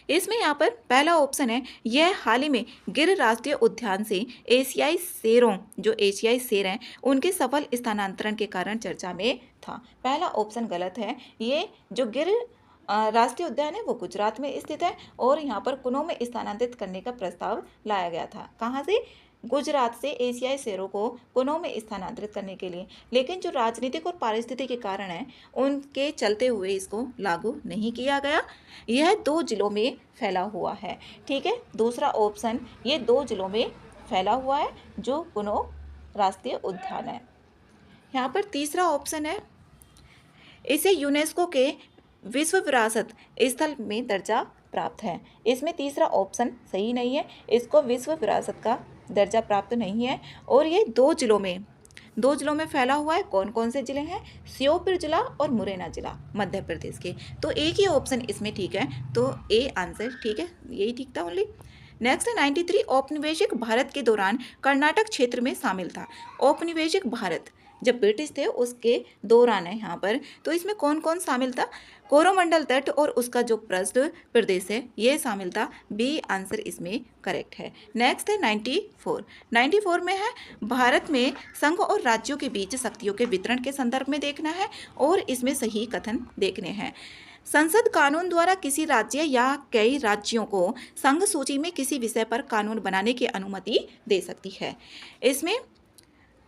इसमें यहाँ पर पहला ऑप्शन है यह हाल ही में गिर राष्ट्रीय उद्यान से एशियाई शेरों, जो एशियाई शेर हैं उनके सफल स्थानांतरण के कारण चर्चा में था। पहला ऑप्शन गलत है। ये जो गिर राष्ट्रीय उद्यान है वो गुजरात में स्थित है और यहाँ पर कुनो में स्थानांतरित करने का प्रस्ताव लाया गया था। कहाँ से? गुजरात से एशियाई शेरों को कुनो में स्थानांतरित करने के लिए। लेकिन जो राजनीतिक और पारिस्थितिक के कारण है उनके चलते हुए इसको लागू नहीं किया गया। यह 2 जिलों में फैला हुआ है। ठीक है, दूसरा ऑप्शन ये 2 जिलों में फैला हुआ है जो कुनो राष्ट्रीय उद्यान है। यहाँ पर तीसरा ऑप्शन है इसे यूनेस्को के विश्व विरासत स्थल में दर्जा प्राप्त है। इसमें तीसरा ऑप्शन सही नहीं है। इसको विश्व विरासत का दर्जा प्राप्त नहीं है और ये 2 जिलों में फैला हुआ है। कौन कौन से जिले हैं? श्योपुर जिला और मुरैना जिला मध्य प्रदेश के। तो एक ही ऑप्शन इसमें ठीक है, तो ए आंसर ठीक है, यही ठीक था ओनली। नेक्स्ट 93, औपनिवेशिक भारत के दौरान कर्नाटक क्षेत्र में शामिल था। औपनिवेशिक भारत जब ब्रिटिश थे उसके दौरान है यहाँ पर। तो इसमें कौन कौन शामिल था? कोरोमंडल तट और उसका जो प्रस्थ प्रदेश है ये शामिल था। बी आंसर इसमें करेक्ट है। नेक्स्ट है 94 में है भारत में संघ और राज्यों के बीच शक्तियों के वितरण के संदर्भ में देखना है और इसमें सही कथन देखने हैं। संसद कानून द्वारा किसी राज्य या कई राज्यों को संघ सूची में किसी विषय पर कानून बनाने की अनुमति दे सकती है। इसमें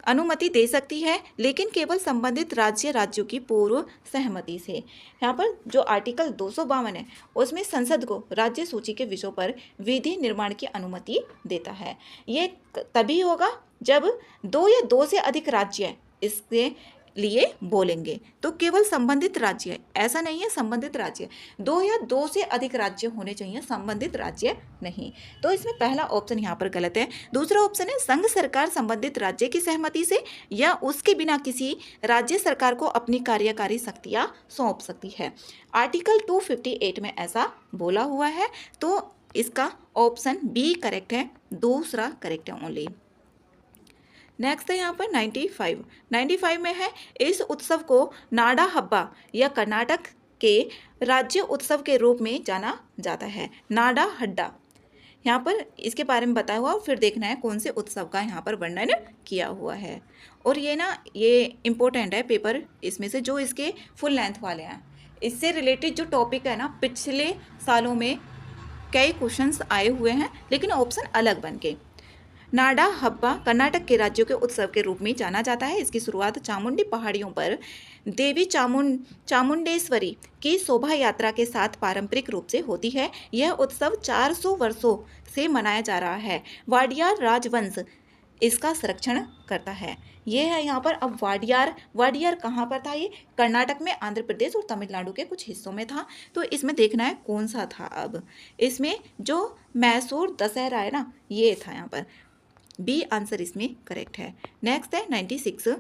अनुमति दे सकती है लेकिन केवल संबंधित राज्यों की पूर्व सहमति से। यहाँ पर जो आर्टिकल 252 है उसमें संसद को राज्य सूची के विषयों पर विधि निर्माण की अनुमति देता है। ये तभी होगा जब 2 या 2 से अधिक राज्य इसके लिए बोलेंगे। तो केवल संबंधित राज्य, ऐसा नहीं है संबंधित राज्य, 2 या 2 से अधिक राज्य होने चाहिए, संबंधित राज्य नहीं। तो इसमें पहला ऑप्शन यहाँ पर गलत है। दूसरा ऑप्शन है संघ सरकार संबंधित राज्य की सहमति से या उसके बिना किसी राज्य सरकार को अपनी कार्यकारी शक्तियाँ सौंप सकती है। आर्टिकल 258 में ऐसा बोला हुआ है। तो इसका ऑप्शन बी करेक्ट है, दूसरा करेक्ट है ओनली। नेक्स्ट है यहाँ पर 95 में है इस उत्सव को नाडा हब्बा या कर्नाटक के राज्य उत्सव के रूप में जाना जाता है। नाडा हड्डा, यहाँ पर इसके बारे में बताया हुआ और फिर देखना है कौन से उत्सव का यहाँ पर वर्णन किया हुआ है। और ये इम्पोर्टेंट है पेपर इसमें से जो इसके फुल लेंथ वाले हैं। इससे रिलेटेड जो टॉपिक है ना पिछले सालों में कई क्वेश्चंस आए हुए हैं लेकिन ऑप्शन अलग बन के। नाडा हब्बा कर्नाटक के राज्यों के उत्सव के रूप में जाना जाता है। इसकी शुरुआत चामुंडी पहाड़ियों पर देवी चामुंडेश्वरी की शोभा यात्रा के साथ पारंपरिक रूप से होती है। यह उत्सव 400 वर्षों से मनाया जा रहा है। वाडियार राजवंश इसका संरक्षण करता है। ये है यहाँ पर। अब वाडियार कहाँ पर था? ये कर्नाटक में, आंध्र प्रदेश और तमिलनाडु के कुछ हिस्सों में था। तो इसमें देखना है कौन सा था। अब इसमें जो मैसूर दशहरा है ना, ये था यहाँ पर। बी आंसर इसमें करेक्ट है। नेक्स्ट है 96।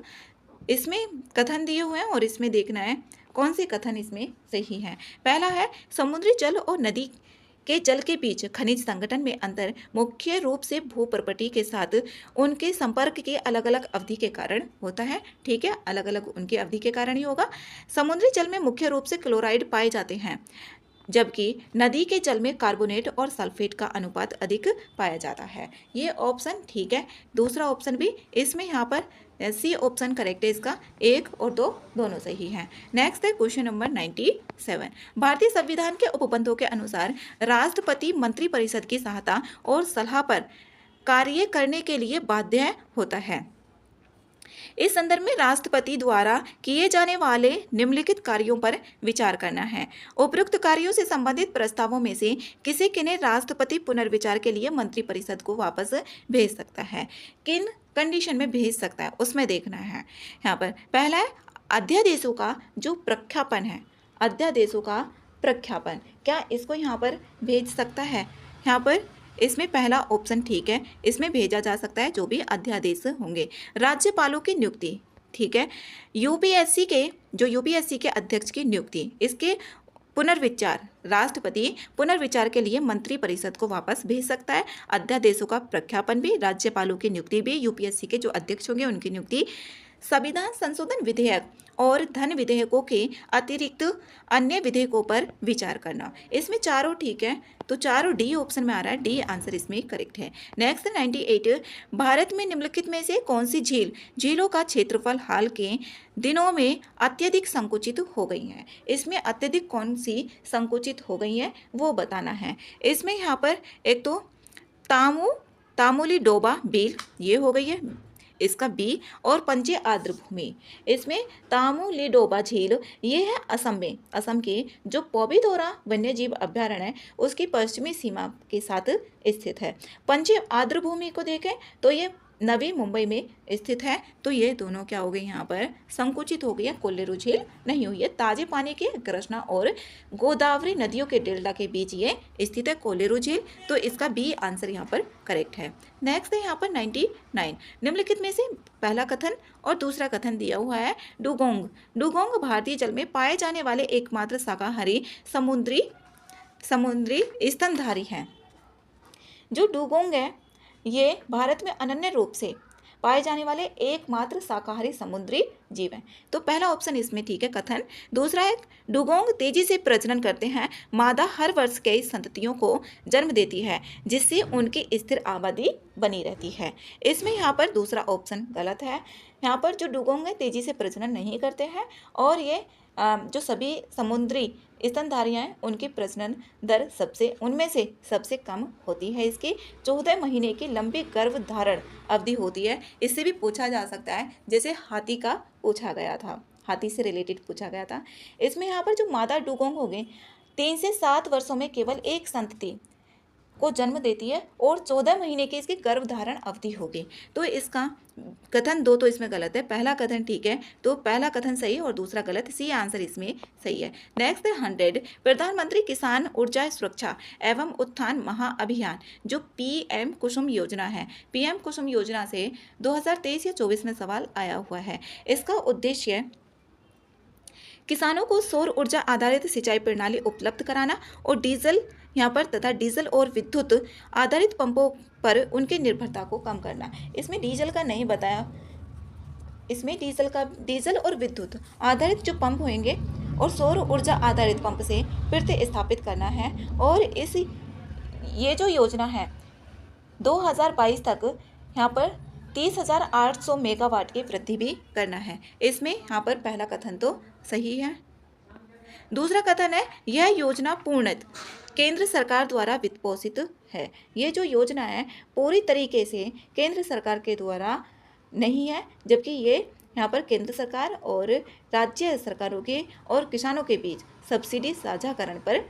इसमें कथन दिए हुए हैं और इसमें देखना है कौन से कथन इसमें सही है। पहला है समुद्री जल और नदी के जल के बीच खनिज संगठन में अंतर मुख्य रूप से भू प्रॉपर्टी के साथ उनके संपर्क के अलग अलग अवधि के कारण होता है। ठीक है, अलग अलग उनकी अवधि के कारण ही होगा। समुद्री जल में मुख्य रूप से क्लोराइड पाए जाते हैं, जबकि नदी के जल में कार्बोनेट और सल्फेट का अनुपात अधिक पाया जाता है। ये ऑप्शन ठीक है। दूसरा ऑप्शन भी इसमें यहाँ पर सी ऑप्शन करेक्ट है। इसका 1 और 2 दोनों सही हैं। नेक्स्ट है क्वेश्चन नंबर 97। भारतीय संविधान के उपबंधों के अनुसार राष्ट्रपति मंत्रिपरिषद की सहायता और सलाह पर कार्य करने के लिए बाध्य होता है। इस संदर्भ में राष्ट्रपति द्वारा किए जाने वाले निम्नलिखित कार्यों पर विचार करना है। उपरोक्त कार्यों से संबंधित प्रस्तावों में से किसी किन्हें राष्ट्रपति पुनर्विचार के लिए मंत्रिपरिषद को वापस भेज सकता है, किन कंडीशन में भेज सकता है, उसमें देखना है। यहाँ पर पहला है अध्यादेशों का जो प्रख्यापन है, अध्यादेशों का प्रख्यापन, क्या इसको यहाँ पर भेज सकता है? यहाँ पर इसमें पहला ऑप्शन ठीक है, इसमें भेजा जा सकता है जो भी अध्यादेश होंगे। राज्यपालों की नियुक्ति, ठीक है। यूपीएससी के अध्यक्ष की नियुक्ति, इसके पुनर्विचार, राष्ट्रपति पुनर्विचार के लिए मंत्रिपरिषद को वापस भेज सकता है। अध्यादेशों का प्रख्यापन भी, राज्यपालों की नियुक्ति भी, यूपीएससी के जो अध्यक्ष होंगे उनकी नियुक्ति, संविधान संशोधन विधेयक और धन विधेयकों के अतिरिक्त अन्य विधेयकों पर विचार करना। इसमें चारों ठीक है, तो चारों डी ऑप्शन में आ रहा है। डी आंसर इसमें करेक्ट है। नेक्स्ट 98। भारत में निम्नलिखित में से कौन सी झीलों का क्षेत्रफल हाल के दिनों में अत्यधिक संकुचित हो गई है? इसमें अत्यधिक कौन सी संकुचित हो गई है वो बताना है। इसमें यहाँ पर एक तो तामुली डोबा बील, ये हो गई है इसका बी, और पंजे आर्द्र भूमि, इसमें तामुलीडोबा झील ये है असम में। असम के जो पौबीदोरा वन्यजीव अभ्यारण्य है उसकी पश्चिमी सीमा के साथ स्थित है। पंजे आर्द्र भूमि को देखें तो ये नवी मुंबई में स्थित है। तो ये दोनों क्या हो गई, यहाँ पर संकुचित हो गई है, कोल्लेरू झील नहीं हुई है। ताजे पानी के कृष्णा और गोदावरी नदियों के डेल्टा के बीच ये स्थित है कोल्लेरू झील। तो इसका बी आंसर यहाँ पर करेक्ट है। नेक्स्ट है यहाँ पर 99। निम्नलिखित में से पहला कथन और दूसरा कथन दिया हुआ है। डुगोंग भारतीय जल में पाए जाने वाले एकमात्र शाकाहारी समुद्री स्तनधारी हैं। जो डुगोंग है ये भारत में अनन्य रूप से पाए जाने वाले एकमात्र शाकाहारी समुद्री जीव हैं। तो पहला ऑप्शन इसमें ठीक है कथन। दूसरा है डुगोंग तेजी से प्रजनन करते हैं। मादा हर वर्ष कई संततियों को जन्म देती है जिससे उनकी स्थिर आबादी बनी रहती है। इसमें यहाँ पर दूसरा ऑप्शन गलत है। यहाँ पर जो डुगोंग है तेजी से प्रजनन नहीं करते हैं और ये जो सभी समुद्री स्तनधारियाँ हैं उनकी प्रजनन दर उनमें से सबसे कम होती है। इसकी 14 महीने की लंबी गर्भधारण अवधि होती है। इससे भी पूछा जा सकता है, जैसे हाथी का पूछा गया था, हाथी से रिलेटेड पूछा गया था। इसमें यहाँ पर जो मादा डुगोंग हो गई 3 से 7 वर्षों में केवल एक संतति को जन्म देती है और 14 महीने की इसकी गर्भधारण अवधि होगी। तो इसका कथन 2 तो इसमें गलत है, पहला कथन ठीक है। तो पहला कथन सही और दूसरा गलत, सी आंसर इसमें सही है। नेक्स्ट है 100। प्रधानमंत्री किसान ऊर्जा सुरक्षा एवं उत्थान महाअभियान जो पीएम कुसुम योजना है, पीएम कुसुम योजना से 2023 या 24 में सवाल आया हुआ है। इसका उद्देश्य किसानों को सौर ऊर्जा आधारित सिंचाई प्रणाली उपलब्ध कराना और डीजल यहाँ पर तथा डीजल और विद्युत आधारित पंपों पर उनकी निर्भरता को कम करना। इसमें डीजल का नहीं बताया, इसमें डीजल और विद्युत आधारित जो पंप होंगे और सौर ऊर्जा आधारित पंप से प्रतिस्थापित करना है। और ये जो योजना है 2022 तक यहाँ पर 30,800 मेगावाट की वृद्धि भी करना है। इसमें यहाँ पर पहला कथन तो सही है। दूसरा कथन है यह योजना पूर्णतः केंद्र सरकार द्वारा वित्त पोषित है। ये जो योजना है पूरी तरीके से केंद्र सरकार के द्वारा नहीं है, जबकि ये यहाँ पर केंद्र सरकार और राज्य सरकारों के और किसानों के बीच सब्सिडी साझाकरण पर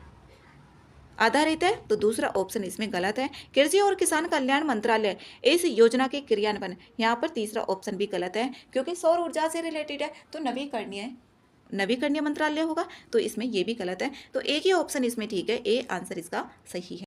आधारित है। तो दूसरा ऑप्शन इसमें गलत है। कृषि और किसान कल्याण मंत्रालय इस योजना के क्रियान्वयन, यहाँ पर तीसरा ऑप्शन भी गलत है क्योंकि सौर ऊर्जा से रिलेटेड है तो नवीकरणीय मंत्रालय होगा, तो इसमें ये भी गलत है। तो एक ही ऑप्शन इसमें ठीक है, ए आंसर इसका सही है।